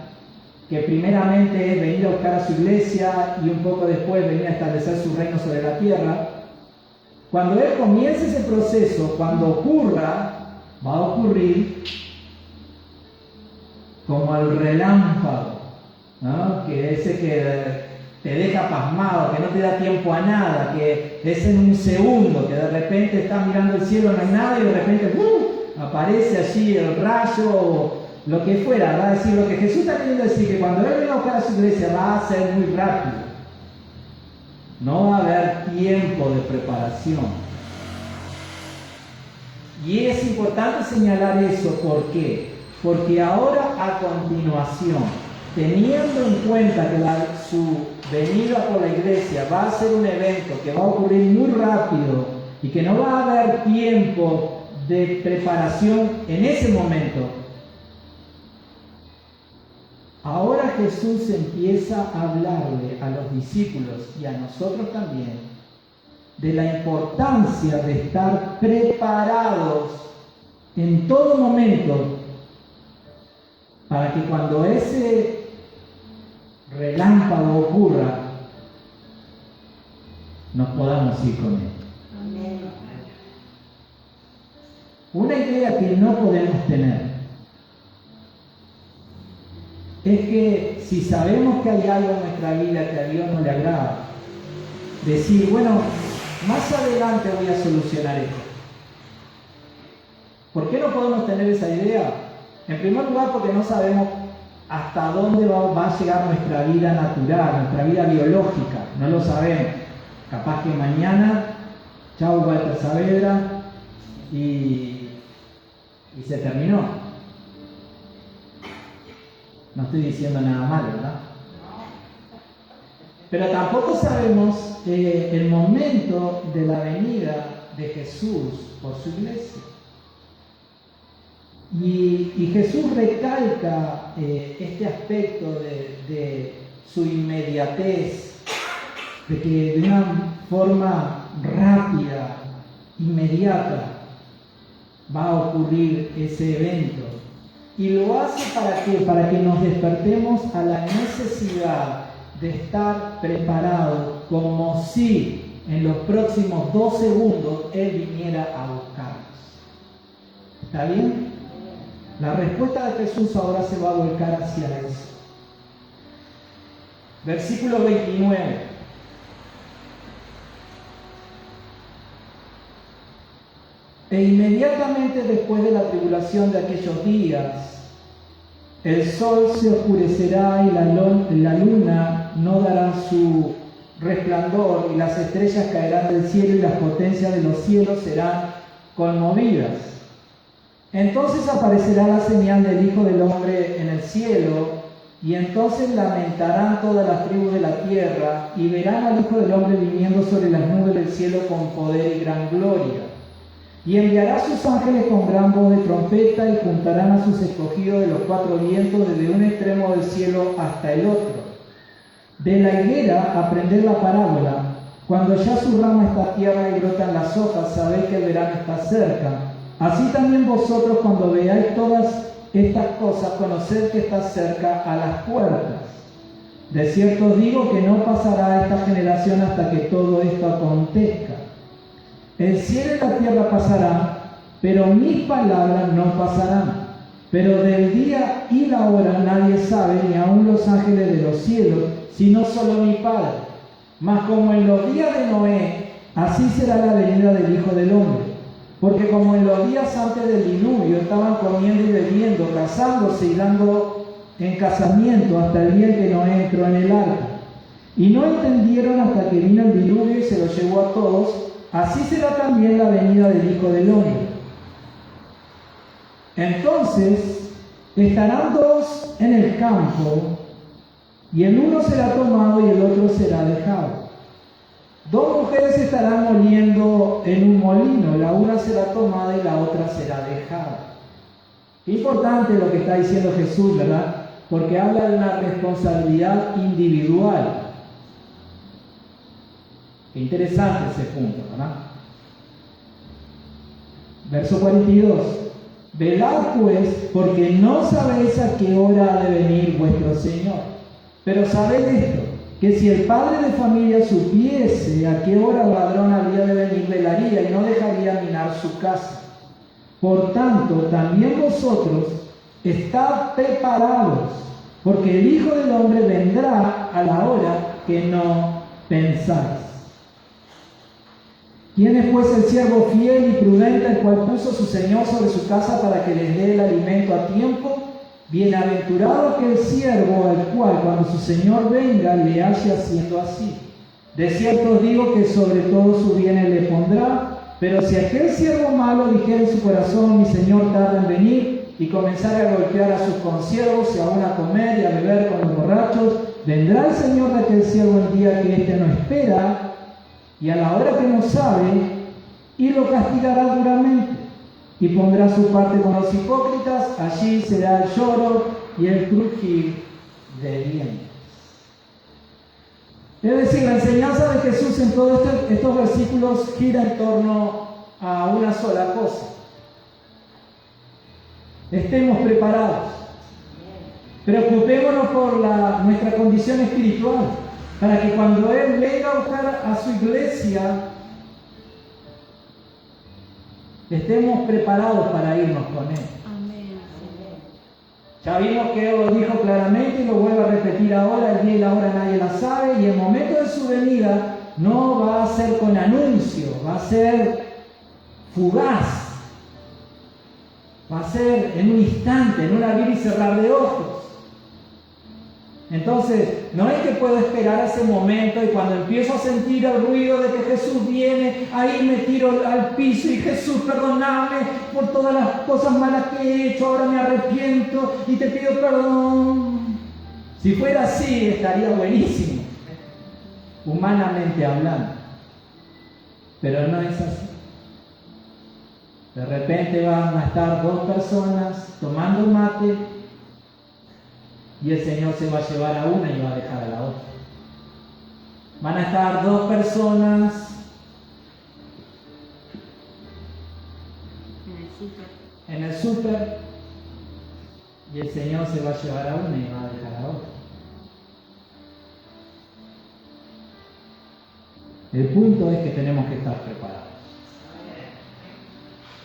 que primeramente es venir a buscar a su iglesia y un poco después venir a establecer su reino sobre la tierra. Cuando Él comience ese proceso, cuando ocurra, va a ocurrir como el relámpago, ¿no? Que ese que te deja pasmado, que no te da tiempo a nada, que es en un segundo, que de repente estás mirando el cielo, no hay nada y de repente aparece allí el rayo o lo que fuera. Va a decir lo que Jesús está queriendo decir, que cuando Él venga a buscar a su iglesia va a ser muy rápido. No va a haber tiempo de preparación. Y es importante señalar eso, ¿por qué? Porque ahora a continuación, teniendo en cuenta que su venida por la iglesia va a ser un evento que va a ocurrir muy rápido y que no va a haber tiempo de preparación en ese momento, ahora Jesús empieza a hablarle a los discípulos y a nosotros también de la importancia de estar preparados en todo momento para que cuando ese relámpago ocurra, nos podamos ir con Él. Amén. Una idea que no podemos tener es que si sabemos que hay algo en nuestra vida que a Dios no le agrada, decir, bueno, más adelante voy a solucionar esto. ¿Por qué no podemos tener esa idea? En primer lugar, porque no sabemos hasta dónde va a llegar nuestra vida natural, nuestra vida biológica. No lo sabemos. Capaz que mañana, chau Walter Saavedra, y se terminó. No estoy diciendo nada malo, ¿verdad? Pero tampoco sabemos el momento de la venida de Jesús por su iglesia. Y Jesús recalca este aspecto de su inmediatez, de que de una forma rápida, inmediata, va a ocurrir ese evento. Y lo hace ¿para qué? Para que nos despertemos a la necesidad de estar preparados, como si en los próximos 2 segundos Él viniera a buscarnos. ¿Está bien? La respuesta de Jesús ahora se va a volcar hacia eso. Versículo 29. E inmediatamente después de la tribulación de aquellos días, el sol se oscurecerá y la luna no dará su resplandor, y las estrellas caerán del cielo y las potencias de los cielos serán conmovidas. Entonces aparecerá la señal del Hijo del Hombre en el cielo, y entonces lamentarán todas las tribus de la tierra, y verán al Hijo del Hombre viniendo sobre las nubes del cielo con poder y gran gloria. Y enviará a sus ángeles con gran voz de trompeta, y juntarán a sus escogidos de los cuatro vientos, desde un extremo del cielo hasta el otro. De la higuera aprended la parábola: cuando ya su rama está tierna y brotan las hojas, sabéis que el verano está cerca. Así también vosotros, cuando veáis todas estas cosas, conoced que está cerca a las puertas. De cierto os digo que no pasará esta generación hasta que todo esto acontezca. El cielo y la tierra pasarán, pero mis palabras no pasarán. Pero del día y la hora nadie sabe, ni aun los ángeles de los cielos, sino solo mi Padre. Mas como en los días de Noé, así será la venida del Hijo del Hombre. Porque como en los días antes del diluvio estaban comiendo y bebiendo, casándose y dando en casamiento hasta el día en que Noé entró en el arca. Y no entendieron hasta que vino el diluvio y se los llevó a todos, así será también la venida del Hijo del Hombre. Entonces estarán dos en el campo, y el uno será tomado y el otro será dejado. Dos mujeres estarán moliendo en un molino, la una será tomada y la otra será dejada. Qué importante lo que está diciendo Jesús, ¿verdad? Porque habla de una responsabilidad individual. Qué interesante ese punto, ¿verdad? Verso 42. Velad pues, porque no sabéis a qué hora ha de venir vuestro Señor. Pero sabed esto, que si el padre de familia supiese a qué hora el ladrón había de venir, velaría y no dejaría minar su casa. Por tanto, también vosotros estad preparados, porque el Hijo del Hombre vendrá a la hora que no pensáis. ¿Quién es pues el siervo fiel y prudente, el cual puso su Señor sobre su casa para que les dé el alimento a tiempo? Bienaventurado aquel siervo al cual, cuando su Señor venga, le halle haciendo así. De cierto os digo que sobre todo su bienes le pondrá. Pero si aquel siervo malo dijera en su corazón: mi Señor tarda en venir, y comenzara a golpear a sus consiervos y aún a comer y a beber con los borrachos, vendrá el Señor de aquel siervo el día que éste no espera, y a la hora que no sabe, y lo castigará duramente, y pondrá su parte con los hipócritas. Allí será el lloro y el crujir de dientes. Es decir, la enseñanza de Jesús en todos estos versículos gira en torno a una sola cosa: estemos preparados. Preocupémonos por nuestra condición espiritual, para que cuando Él venga a buscar a su iglesia, estemos preparados para irnos con Él. Amén. Ya vimos que Él lo dijo claramente y lo vuelvo a repetir ahora: el día y la hora nadie la sabe, y el momento de su venida no va a ser con anuncio, va a ser fugaz, va a ser en un instante, en un abrir y cerrar de ojos. Entonces, no es que puedo esperar ese momento y cuando empiezo a sentir el ruido de que Jesús viene, ahí me tiro al piso y: Jesús, perdóname por todas las cosas malas que he hecho, ahora me arrepiento y te pido perdón. Si fuera así, estaría buenísimo, humanamente hablando. Pero no es así. De repente van a estar dos personas tomando mate, y el Señor se va a llevar a una y va a dejar a la otra. Van a estar dos personas en el súper, y el Señor se va a llevar a una y va a dejar a la otra. El punto es que tenemos que estar preparados.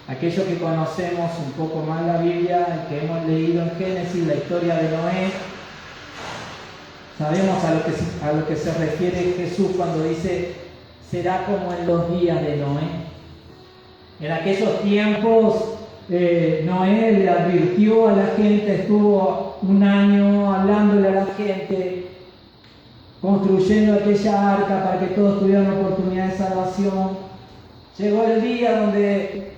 Aquellos que conocemos un poco más la Biblia, que hemos leído en Génesis la historia de Noé, sabemos a lo que se refiere Jesús cuando dice: será como en los días de Noé. En aquellos tiempos, Noé le advirtió a la gente, estuvo un año hablándole a la gente, construyendo aquella arca para que todos tuvieran oportunidad de salvación. Llegó el día donde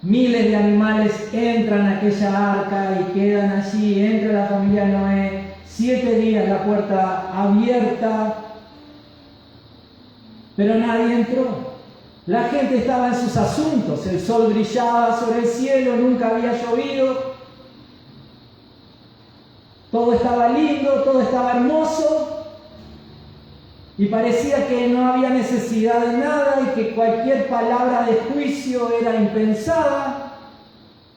miles de animales entran a aquella arca y quedan allí, entra la familia de Noé, 7 días la puerta abierta, pero nadie entró. La gente estaba en sus asuntos, el sol brillaba sobre el cielo, nunca había llovido, todo estaba lindo, todo estaba hermoso y parecía que no había necesidad de nada y que cualquier palabra de juicio era impensada,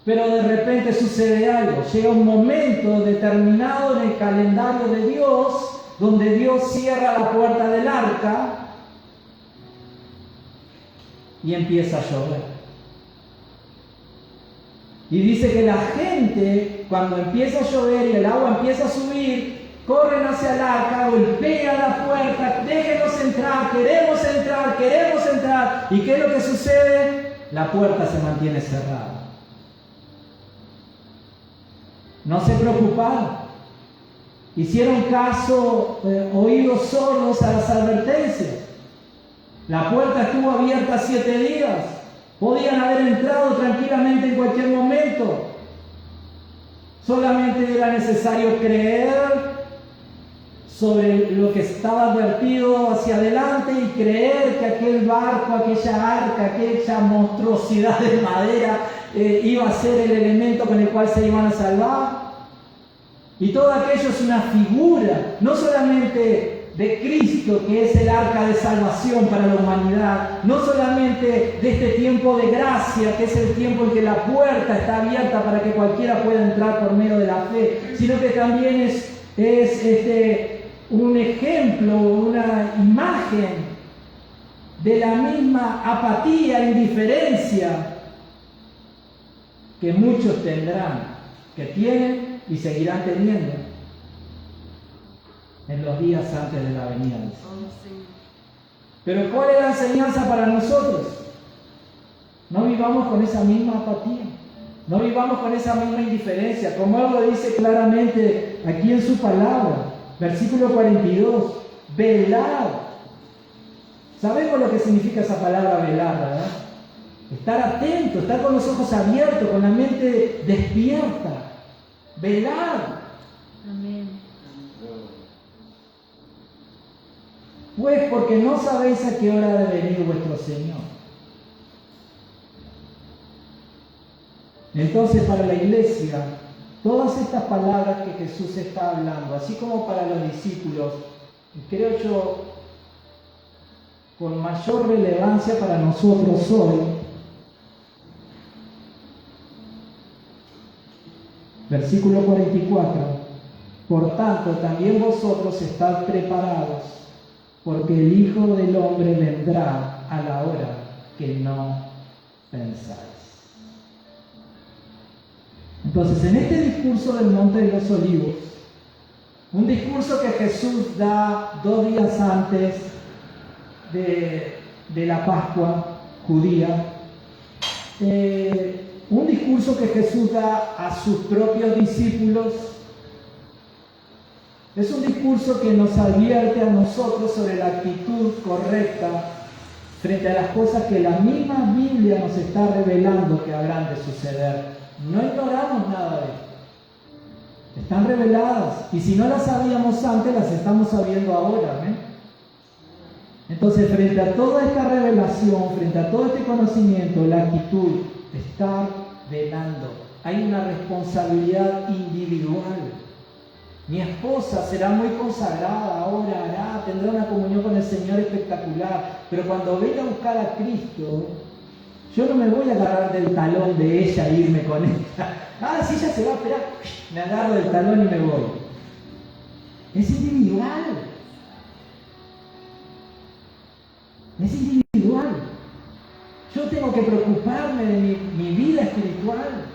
pero de repente sucede algo, llega un momento determinado en el calendario de Dios donde Dios cierra la puerta del arca y empieza a llover. Y dice que la gente, cuando empieza a llover y el agua empieza a subir, corren hacia el arca, golpean la puerta, déjenos entrar, queremos entrar, queremos entrar. ¿Y qué es lo que sucede? La puerta se mantiene cerrada. No se preocuparon. Hicieron caso, oídos sordos a las advertencias. La puerta estuvo abierta 7 días. Podían haber entrado tranquilamente en cualquier momento. Solamente era necesario creer sobre lo que estaba advertido hacia adelante y creer que aquel barco, aquella arca, aquella monstruosidad de madera iba a ser el elemento con el cual se iban a salvar. Y todo aquello es una figura, no solamente de Cristo, que es el arca de salvación para la humanidad, no solamente de este tiempo de gracia, que es el tiempo en que la puerta está abierta para que cualquiera pueda entrar por medio de la fe, sino que también es un ejemplo, una imagen de la misma apatía e indiferencia que muchos tendrán, que tienen y seguirán teniendo en los días antes de la venida del Señor. Pero ¿cuál es la enseñanza para nosotros? No vivamos con esa misma apatía, no vivamos con esa misma indiferencia, como Él lo dice claramente aquí en su palabra, versículo 42, velad. Sabemos lo que significa esa palabra velar, ¿verdad? Estar atento, estar con los ojos abiertos, con la mente despierta. Velad. Amén. Pues porque no sabéis a qué hora ha de venir vuestro Señor. Entonces, para la iglesia, todas estas palabras que Jesús está hablando, así como para los discípulos, creo yo, con mayor relevancia para nosotros hoy, versículo 44, por tanto, también vosotros estad preparados, porque el Hijo del Hombre vendrá a la hora que no pensáis. Entonces, en este discurso del Monte de los Olivos, un discurso que Jesús da 2 días antes de la Pascua judía, un discurso que Jesús da a sus propios discípulos, es un discurso que nos advierte a nosotros sobre la actitud correcta frente a las cosas que la misma Biblia nos está revelando que habrán de suceder. No ignoramos nada de esto. Están reveladas y si no las sabíamos antes, las estamos sabiendo ahora. Entonces, frente a toda esta revelación, frente a todo este conocimiento, la actitud, estar velando. Hay una responsabilidad individual. Mi esposa será muy consagrada, orará, tendrá una comunión con el Señor espectacular, pero cuando venga a buscar a Cristo, yo no me voy a agarrar del talón de ella e irme con ella. Si ella se va a esperar, me agarro del talón y me voy. Es individual. Es individual. Yo tengo que preocuparme de mi vida espiritual.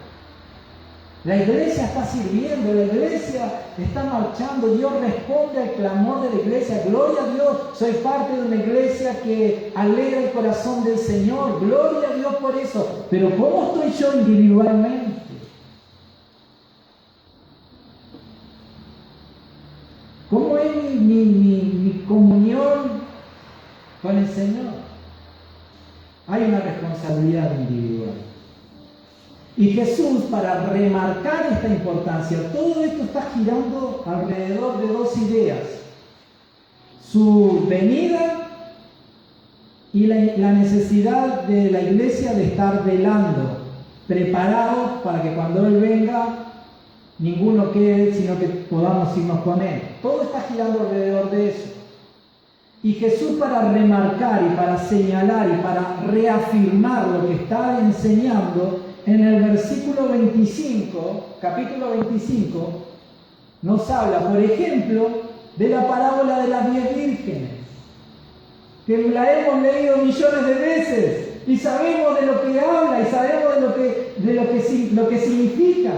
La iglesia está sirviendo, la iglesia está marchando, Dios responde al clamor de la iglesia. Gloria a Dios, soy parte de una iglesia que alegra el corazón del Señor. Gloria a Dios Dios por eso, pero ¿cómo estoy yo individualmente? ¿Cómo es mi comunión con el Señor? Hay una responsabilidad individual. Y Jesús, para remarcar esta importancia, todo esto está girando alrededor de dos ideas: su venida y la necesidad de la iglesia de estar velando, preparados para que cuando Él venga, ninguno quede, sino que podamos irnos con Él. Todo está girando alrededor de eso. Y Jesús, para remarcar y para señalar y para reafirmar lo que está enseñando, en el versículo 25, capítulo 25, nos habla, por ejemplo, de la parábola de las 10 vírgenes, que la hemos leído millones de veces y sabemos de lo que habla y sabemos de lo que significa.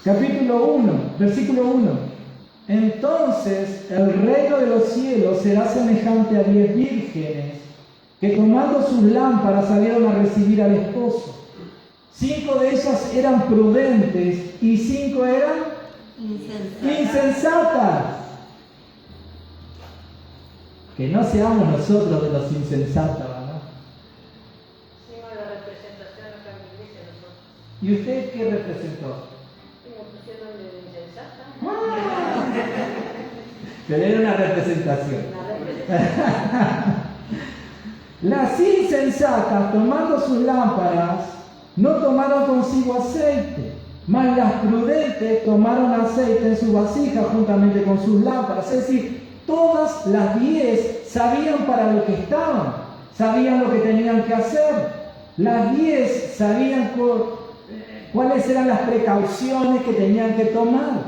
Capítulo 1, versículo 1. Entonces el reino de los cielos será semejante a 10 vírgenes que tomando sus lámparas salieron a recibir al esposo. 5 de ellas eran prudentes y 5 eran insensatas. Que no seamos nosotros de los insensatos, ¿no? Hicimos la representación acá en la iglesia nosotros. ¿Y usted qué representó? Y me pusieron de insensata. Pero era una representación. La representación. Las insensatas, tomando sus lámparas, no tomaron consigo aceite, mas las prudentes tomaron aceite en su vasija juntamente con sus lámparas. Es decir, todas las 10 sabían para lo que estaban, sabían lo que tenían que hacer. Las 10 sabían cuáles eran las precauciones que tenían que tomar,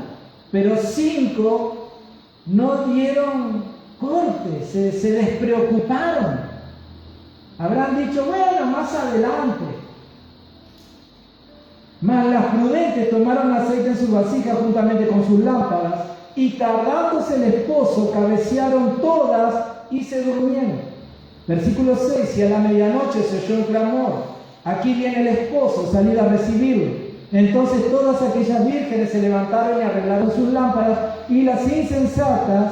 pero 5 no dieron corte, se despreocuparon. Habrán dicho, bueno, más adelante. Mas las prudentes tomaron aceite en su vasija juntamente con sus lámparas, y tardándose el esposo, cabecearon todas y se durmieron. Versículo 6, y a la medianoche se oyó un clamor: aquí viene el esposo, salid a recibirlo. Entonces todas aquellas vírgenes se levantaron y arreglaron sus lámparas, y las insensatas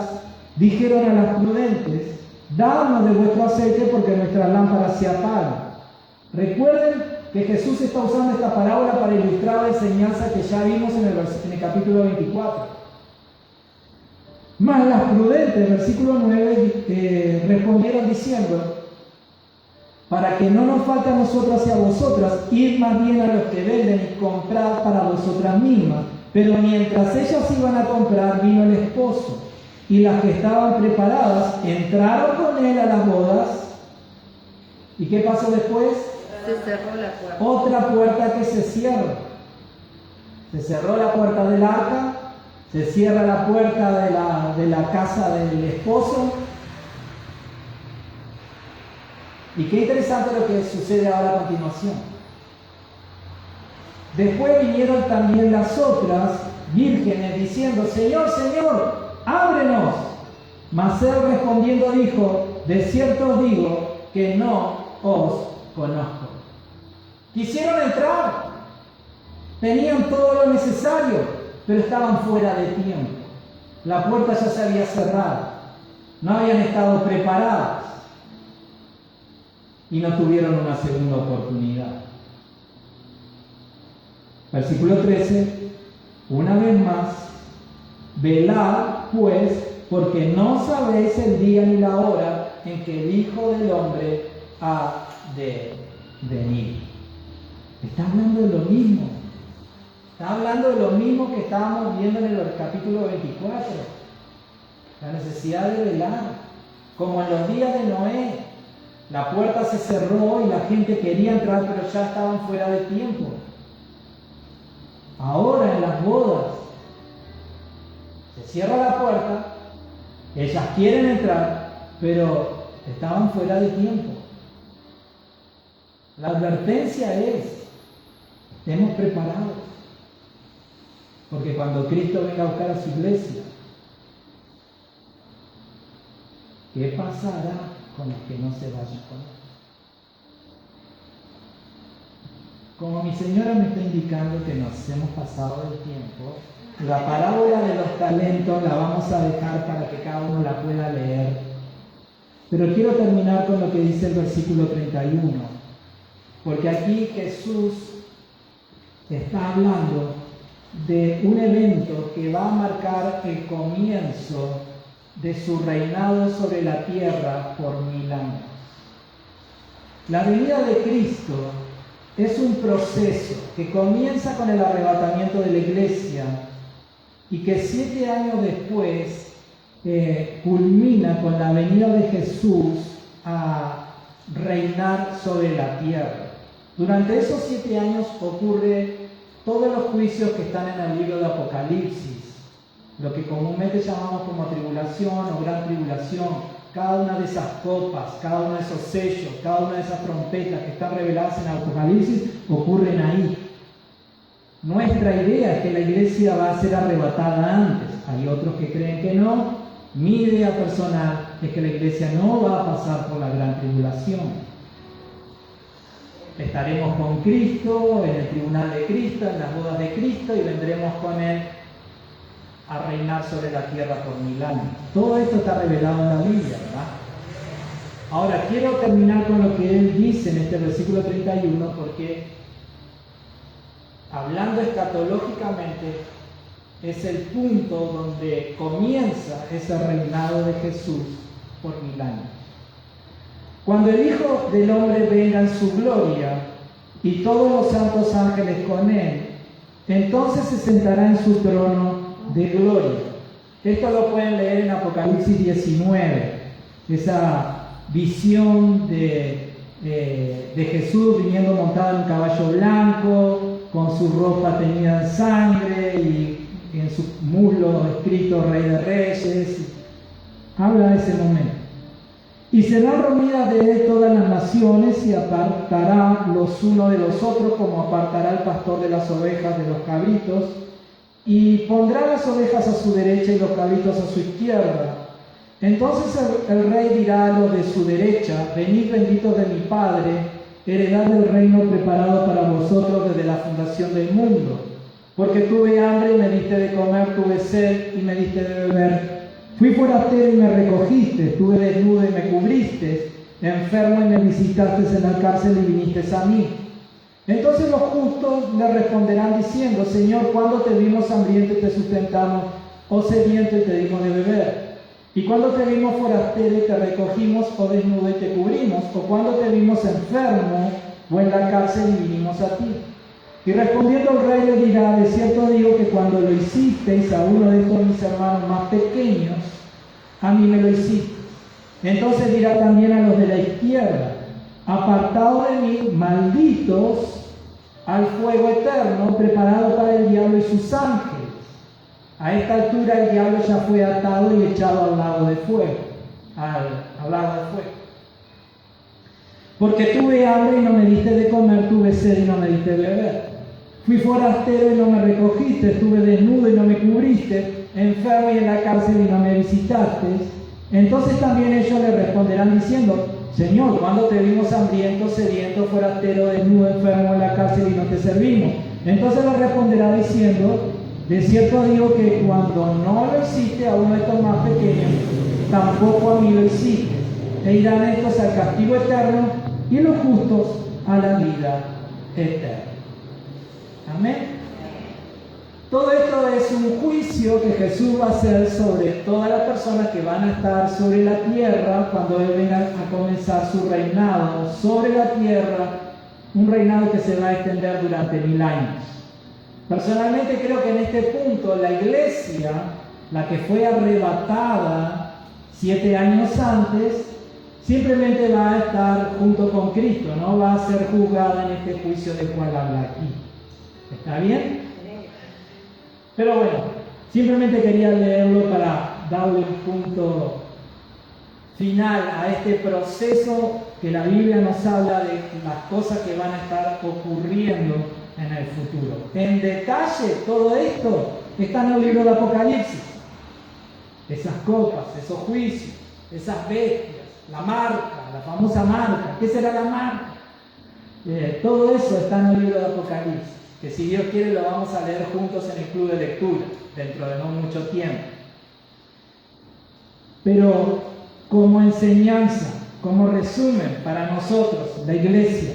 dijeron a las prudentes: dadnos de vuestro aceite porque nuestras lámparas se apagan. Recuerden que Jesús está usando esta parábola para ilustrar la enseñanza que ya vimos en el capítulo 24. Mas las prudentes, versículo 9, respondieron diciendo: para que no nos falte a nosotras y a vosotras, id más bien a los que venden y comprad para vosotras mismas. Pero mientras ellas iban a comprar, vino el esposo, y las que estaban preparadas entraron con él a las bodas. ¿Y qué pasó después? Se cerró la puerta. Otra puerta que se cierra. Se cerró la puerta del arca, se cierra la puerta de la casa del esposo. Y qué interesante lo que sucede ahora a continuación. Después vinieron también las otras vírgenes diciendo: Señor, Señor, ábrenos. Mas él respondiendo dijo: de cierto os digo que no os conozco. Quisieron entrar, tenían todo lo necesario, pero estaban fuera de tiempo. La puerta ya se había cerrado, no habían estado preparadas y no tuvieron una segunda oportunidad. Versículo 13, una vez más: velad pues, porque no sabéis el día ni la hora en que el Hijo del Hombre ha de venir. Está hablando de lo mismo. Está hablando de lo mismo que estábamos viendo en el capítulo 24. La necesidad de velar. Como en los días de Noé. La puerta se cerró y la gente quería entrar, pero ya estaban fuera de tiempo. Ahora en las bodas se cierra la puerta, ellas quieren entrar, pero estaban fuera de tiempo. La advertencia es: estemos preparados, porque cuando Cristo venga a buscar a su iglesia, ¿qué pasará con los que no se vayan con él? Como mi señora me está indicando que nos hemos pasado del tiempo, la parábola de los talentos la vamos a dejar para que cada uno la pueda leer. Pero quiero terminar con lo que dice el versículo 31, porque aquí Jesús está hablando de un evento que va a marcar el comienzo de su reinado sobre la tierra por 1000 años. La venida de Cristo es un proceso que comienza con el arrebatamiento de la iglesia y que 7 años después culmina con la venida de Jesús a reinar sobre la tierra. Durante esos 7 años ocurre todos los juicios que están en el libro de Apocalipsis, lo que comúnmente llamamos como tribulación o gran tribulación. Cada una de esas copas, cada uno de esos sellos, cada una de esas trompetas que están reveladas en Apocalipsis ocurren ahí. Nuestra idea es que la iglesia va a ser arrebatada antes. Hay otros que creen que no. Mi idea personal es que la iglesia no va a pasar por la gran tribulación. Estaremos con Cristo, en el tribunal de Cristo, en las bodas de Cristo, y vendremos con Él a reinar sobre la tierra por 1000 años. Todo esto está revelado en la Biblia, ¿verdad? Ahora, quiero terminar con lo que Él dice en este versículo 31, porque hablando escatológicamente, es el punto donde comienza ese reinado de Jesús por 1000 años. Cuando el Hijo del Hombre venga en su gloria y todos los santos ángeles con Él, entonces se sentará en su trono de gloria. Esto lo pueden leer en Apocalipsis 19, esa visión de Jesús viniendo montado en un caballo blanco, con su ropa teñida en sangre y en su muslo escrito Rey de Reyes. Habla de ese momento. Y serán reunidas de él todas las naciones y apartará los unos de los otros como apartará el pastor de las ovejas de los cabritos, y pondrá las ovejas a su derecha y los cabritos a su izquierda. Entonces el rey dirá a los de su derecha: venid benditos de mi Padre, heredad del reino preparado para vosotros desde la fundación del mundo. Porque tuve hambre y me diste de comer, tuve sed y me diste de beber. Fui forastero y me recogiste, estuve desnudo y me cubriste, enfermo y me visitaste en la cárcel y viniste a mí. Entonces los justos le responderán diciendo: Señor, ¿cuándo te vimos hambriento y te sustentamos, o sediento y te dimos de beber? ¿Y cuándo te vimos forastero y te recogimos, o desnudo y te cubrimos? ¿O cuándo te vimos enfermo o en la cárcel y vinimos a ti? Y respondiendo el rey le dirá: de cierto digo que cuando lo hicisteis a uno de estos mis hermanos más pequeños, a mí me lo hiciste. Entonces dirá también a los de la izquierda: apartados de mí, malditos, al fuego eterno preparado para el diablo y sus ángeles. A esta altura el diablo ya fue atado y echado al lago de fuego, al lago de fuego. Porque tuve hambre y no me diste de comer, tuve sed y no me diste de beber. Fui forastero y no me recogiste, estuve desnudo y no me cubriste, enfermo y en la cárcel y no me visitaste. Entonces también ellos le responderán diciendo: Señor, ¿cuándo te vimos hambriento, sediento, forastero, desnudo, enfermo en la cárcel y no te servimos? Entonces le responderá diciendo: de cierto digo que cuando no lo hiciste a uno de estos más pequeños, tampoco a mí lo hiciste. E irán estos al castigo eterno y los justos a la vida eterna. Amén. Todo esto es un juicio que Jesús va a hacer sobre todas las personas que van a estar sobre la tierra cuando Él venga a comenzar su reinado sobre la tierra, un reinado que se va a extender durante 1000 años. Personalmente creo que en este punto la iglesia, la que fue arrebatada 7 años antes, simplemente va a estar junto con Cristo, no va a ser juzgada en este juicio del cual habla aquí. ¿Está bien? Pero bueno, simplemente quería leerlo para darle un punto final a este proceso que la Biblia nos habla de las cosas que van a estar ocurriendo en el futuro. En detalle, todo esto está en el libro de Apocalipsis. Esas copas, esos juicios, esas bestias, la marca, la famosa marca. ¿Qué será la marca? Todo eso está en el libro de Apocalipsis, que si Dios quiere lo vamos a leer juntos en el club de lectura, dentro de no mucho tiempo. Pero como enseñanza, como resumen para nosotros, la iglesia,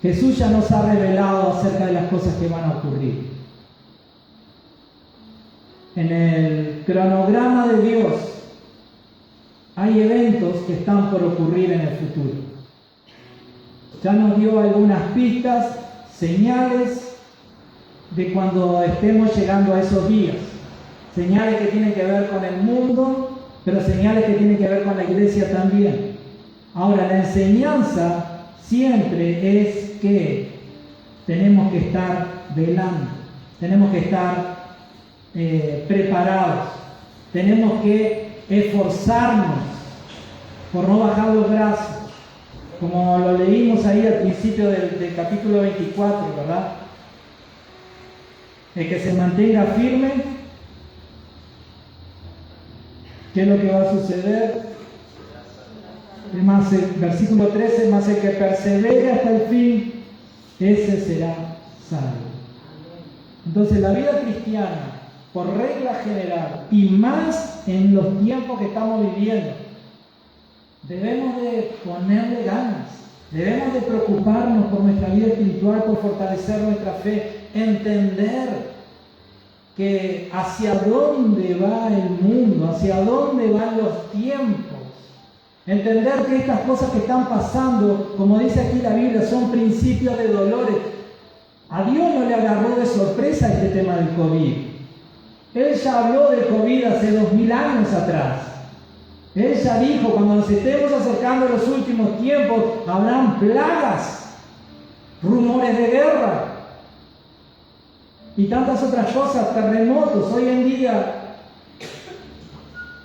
Jesús ya nos ha revelado acerca de las cosas que van a ocurrir. En el cronograma de Dios hay eventos que están por ocurrir en el futuro. Ya nos dio algunas pistas, señales de cuando estemos llegando a esos días. Señales que tienen que ver con el mundo, pero señales que tienen que ver con la iglesia también. Ahora, la enseñanza siempre es que tenemos que estar velando, tenemos que estar preparados, tenemos que esforzarnos por no bajar los brazos, como lo leímos ahí al principio del capítulo 24, ¿verdad? El que se mantenga firme, ¿qué es lo que va a suceder? Más el versículo 13, más el que persevere hasta el fin, ese será salvo. Entonces la vida cristiana, por regla general, y más en los tiempos que estamos viviendo, debemos de ponerle ganas, debemos de preocuparnos por nuestra vida espiritual, por fortalecer nuestra fe, entender que hacia dónde va el mundo, hacia dónde van los tiempos. Entender que estas cosas que están pasando, como dice aquí la Biblia, son principios de dolores. A Dios no le agarró de sorpresa este tema del COVID. Él ya habló del COVID hace 2000 años atrás. Él ya dijo, cuando nos estemos acercando a los últimos tiempos, habrán plagas, rumores de guerra y tantas otras cosas, terremotos. Hoy en día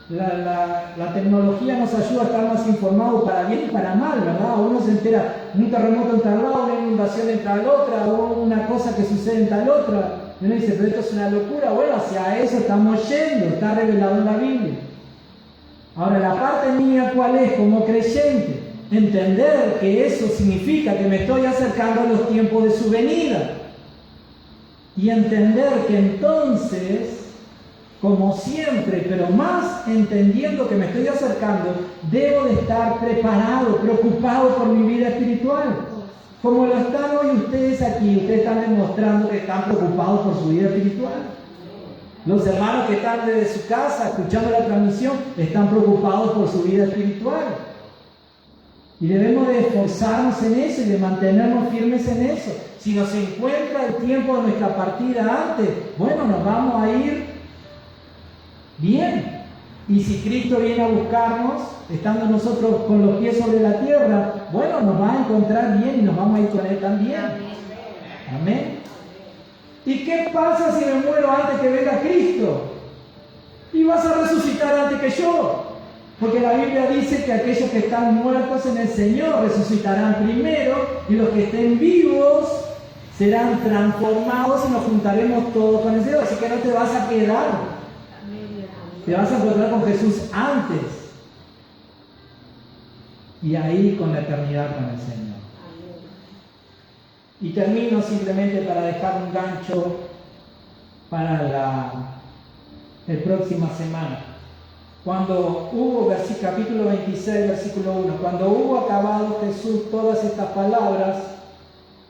la tecnología nos ayuda a estar más informados para bien y para mal, ¿verdad? Uno se entera un terremoto en tal lado, una inundación en tal otra, o una cosa que sucede en tal otra. Y uno dice, pero esto es una locura. Bueno, hacia eso estamos yendo, está revelado en la Biblia. Ahora, la parte mía, ¿cuál es? Como creyente, entender que eso significa que me estoy acercando a los tiempos de su venida. Y entender que entonces, como siempre, pero más entendiendo que me estoy acercando, debo de estar preparado, preocupado por mi vida espiritual. Como lo están hoy ustedes aquí, ustedes están demostrando que están preocupados por su vida espiritual. Los hermanos que están desde su casa escuchando la transmisión están preocupados por su vida espiritual. Y debemos de esforzarnos en eso y de mantenernos firmes en eso. Si nos encuentra el tiempo de nuestra partida antes, bueno, nos vamos a ir bien. Y si Cristo viene a buscarnos, estando nosotros con los pies sobre la tierra, bueno, nos va a encontrar bien y nos vamos a ir con Él también. Amén. ¿Y qué pasa si me muero antes que venga Cristo? Y vas a resucitar antes que yo. Porque la Biblia dice que aquellos que están muertos en el Señor resucitarán primero y los que estén vivos serán transformados y nos juntaremos todos con el Señor. Así que no te vas a quedar. Te vas a encontrar con Jesús antes. Y ahí con la eternidad con el Señor. Y termino simplemente para dejar un gancho para la próxima semana. Cuando hubo, capítulo 26, versículo 1, cuando hubo acabado Jesús todas estas palabras,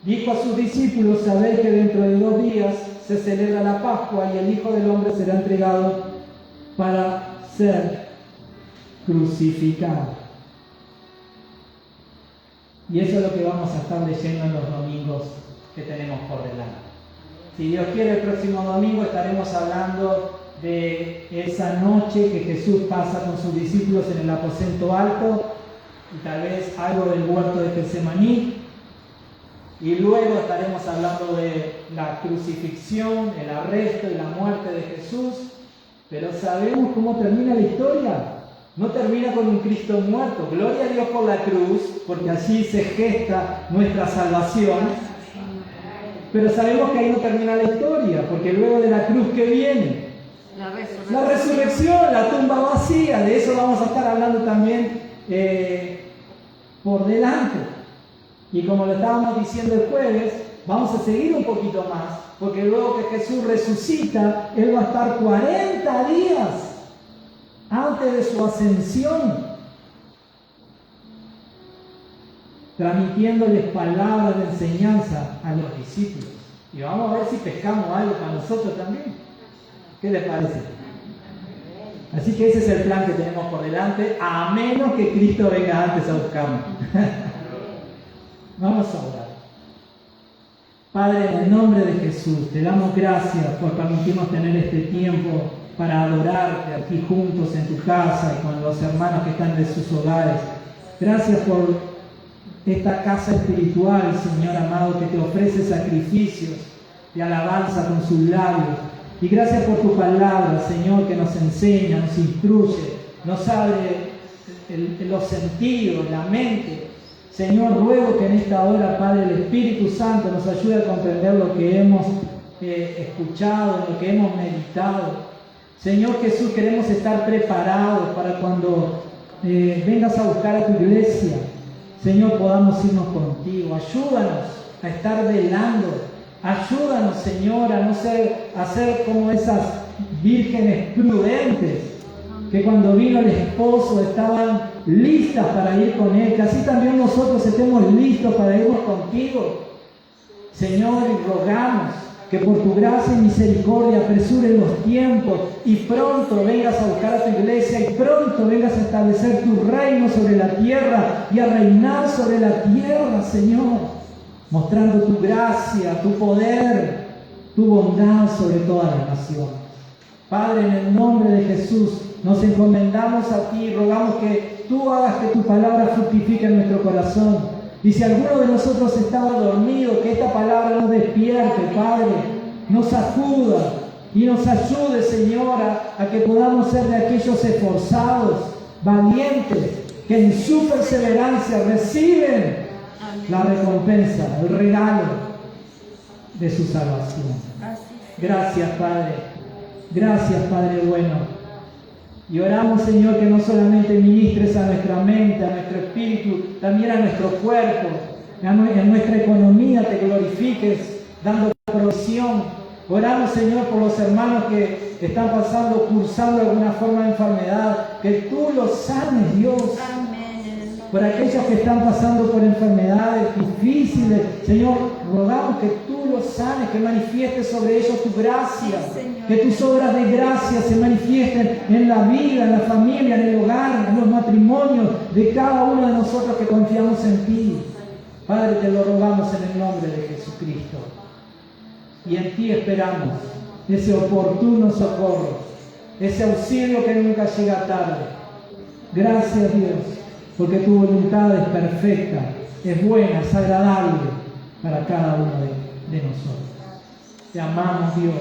dijo a sus discípulos, sabéis que dentro de 2 días se celebra la Pascua y el Hijo del Hombre será entregado para ser crucificado. Y eso es lo que vamos a estar leyendo en los domingos que tenemos por delante. Si Dios quiere, el próximo domingo estaremos hablando de esa noche que Jesús pasa con sus discípulos en el aposento alto y tal vez algo del huerto de Getsemaní. Y luego estaremos hablando de la crucifixión, el arresto y la muerte de Jesús. Pero ¿sabemos cómo termina la historia? No termina con un Cristo muerto. Gloria a Dios por la cruz, porque allí se gesta nuestra salvación. Pero sabemos que ahí no termina la historia, porque luego de la cruz, ¿qué viene? La resurrección, la tumba vacía. De eso vamos a estar hablando también por delante. Y como lo estábamos diciendo el jueves, vamos a seguir un poquito más, porque luego que Jesús resucita, Él va a estar 40 días antes de su ascensión, transmitiéndoles palabras de enseñanza a los discípulos. Y vamos a ver si pescamos algo para nosotros también. ¿Qué les parece? Así que ese es el plan que tenemos por delante, a menos que Cristo venga antes a buscarnos. Vamos a orar. Padre, en el nombre de Jesús, te damos gracias por permitirnos tener este tiempo para adorarte aquí juntos en tu casa y con los hermanos que están de sus hogares. Gracias por esta casa espiritual, Señor amado, que te ofrece sacrificios de alabanza con sus labios. Y gracias por tu palabra, Señor, que nos enseña, nos instruye, nos abre los sentidos, la mente. Señor, ruego que en esta hora, Padre, el Espíritu Santo nos ayude a comprender lo que hemos escuchado, lo que hemos meditado. Señor Jesús, queremos estar preparados para cuando vengas a buscar a tu iglesia, Señor, podamos irnos contigo. Ayúdanos a estar velando. Ayúdanos, Señor, a no ser como esas vírgenes prudentes que cuando vino el esposo estaban listas para ir con él, que así también nosotros estemos listos para irnos contigo. Señor, y rogamos que por tu gracia y misericordia apresures los tiempos y pronto vengas a buscar a tu iglesia y pronto vengas a establecer tu reino sobre la tierra y a reinar sobre la tierra, Señor, mostrando tu gracia, tu poder, tu bondad sobre todas las naciones. Padre, en el nombre de Jesús, nos encomendamos a ti y rogamos que tú hagas que tu palabra fructifique en nuestro corazón. Y si alguno de nosotros estaba dormido, que esta palabra nos despierte, Padre, nos sacuda y nos ayude, Señor, a que podamos ser de aquellos esforzados, valientes, que en su perseverancia reciben la recompensa, el regalo de su salvación. Gracias, Padre. Gracias, Padre bueno. Y oramos, Señor, que no solamente ministres a nuestra mente, a nuestro espíritu, también a nuestro cuerpo, en nuestra economía te glorifiques, dando provisión. Oramos, Señor, por los hermanos que están pasando, cursando alguna forma de enfermedad, que tú los sanes, Dios. Por aquellos que están pasando por enfermedades difíciles, Señor, rogamos que tú los sanes, que manifiestes sobre ellos tu gracia, que tus obras de gracia se manifiesten en la vida, en la familia, en el hogar, en los matrimonios de cada uno de nosotros que confiamos en ti. Padre, te lo rogamos en el nombre de Jesucristo. Y en ti esperamos ese oportuno socorro, ese auxilio que nunca llega tarde. Gracias, Dios, porque tu voluntad es perfecta, es buena, es agradable para cada uno de nosotros. Te amamos, Dios,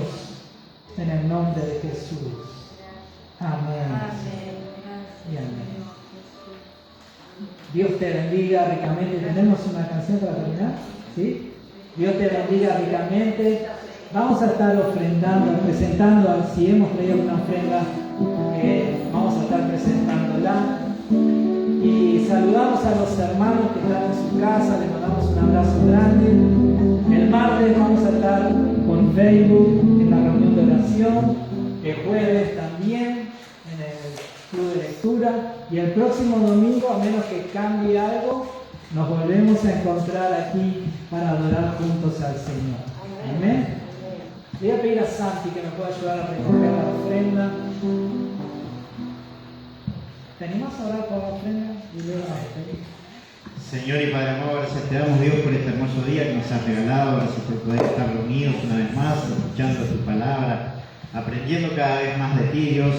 en el nombre de Jesús. Amén. Y amén. Dios te bendiga ricamente. ¿Tenemos una canción para terminar? ¿Sí? Dios te bendiga ricamente. Vamos a estar ofrendando, presentando, si hemos traído una ofrenda, vamos a estar presentándola. Y saludamos a los hermanos que están en su casa, les mandamos un abrazo grande. El martes vamos a estar con Facebook en la reunión de oración, el jueves también en el club de lectura y el próximo domingo, a menos que cambie algo, nos volvemos a encontrar aquí para adorar juntos al Señor. Amén. Le voy a pedir a Santi que me pueda ayudar a recoger la ofrenda. ¿Te animás a orar por la ofrenda? Y luego a pedir. Señor y Padre amado, gracias te damos, Dios, por este hermoso día que nos has regalado. Gracias por poder estar reunidos una vez más, escuchando tu palabra, aprendiendo cada vez más de ti, Dios,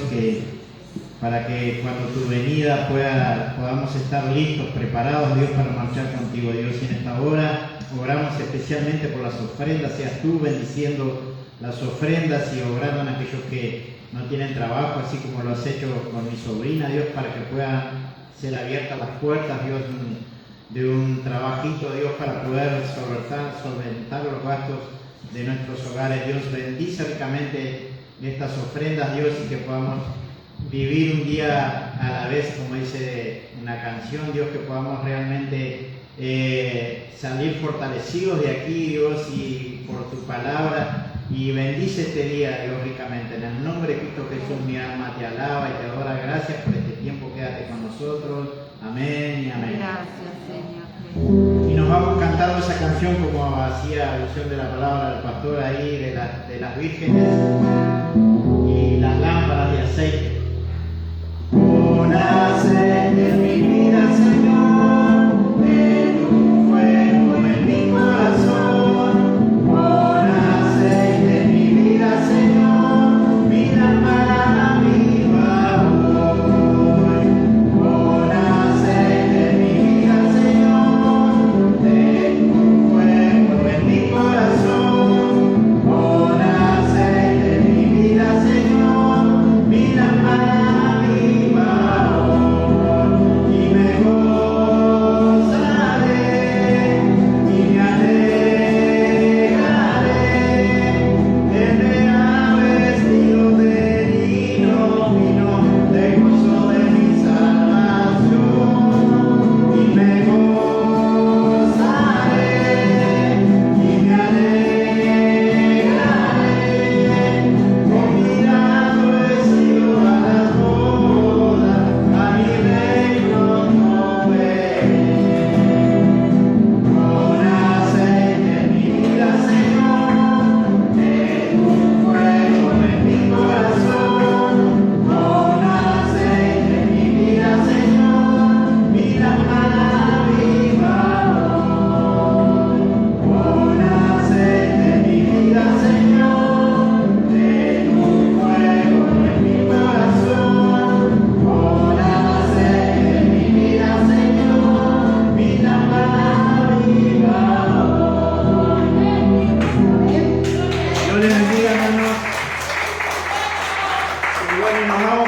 para que cuando tu venida podamos estar listos, preparados, Dios, para marchar contigo, Dios. Y en esta hora oramos especialmente por las ofrendas, seas tú bendiciendo las ofrendas y obrando en aquellos que no tienen trabajo, así como lo has hecho con mi sobrina, Dios, para que puedan ser abiertas las puertas, Dios, de un trabajito, Dios, para poder solventar los gastos de nuestros hogares. Dios, bendice ricamente estas ofrendas, Dios, y que podamos vivir un día a la vez, como dice una canción, Dios, que podamos realmente salir fortalecidos de aquí, Dios, y por tu palabra. Y bendice este día, Dios, ricamente. En el nombre de Cristo Jesús, mi alma te alaba y te adora. Gracias por este tiempo. Quédate con nosotros. Amén y amén. Gracias, Señor. Y nos vamos cantando esa canción como hacía alusión de la palabra del pastor ahí, de las vírgenes y las lámparas de aceite. Con aceite mi vida se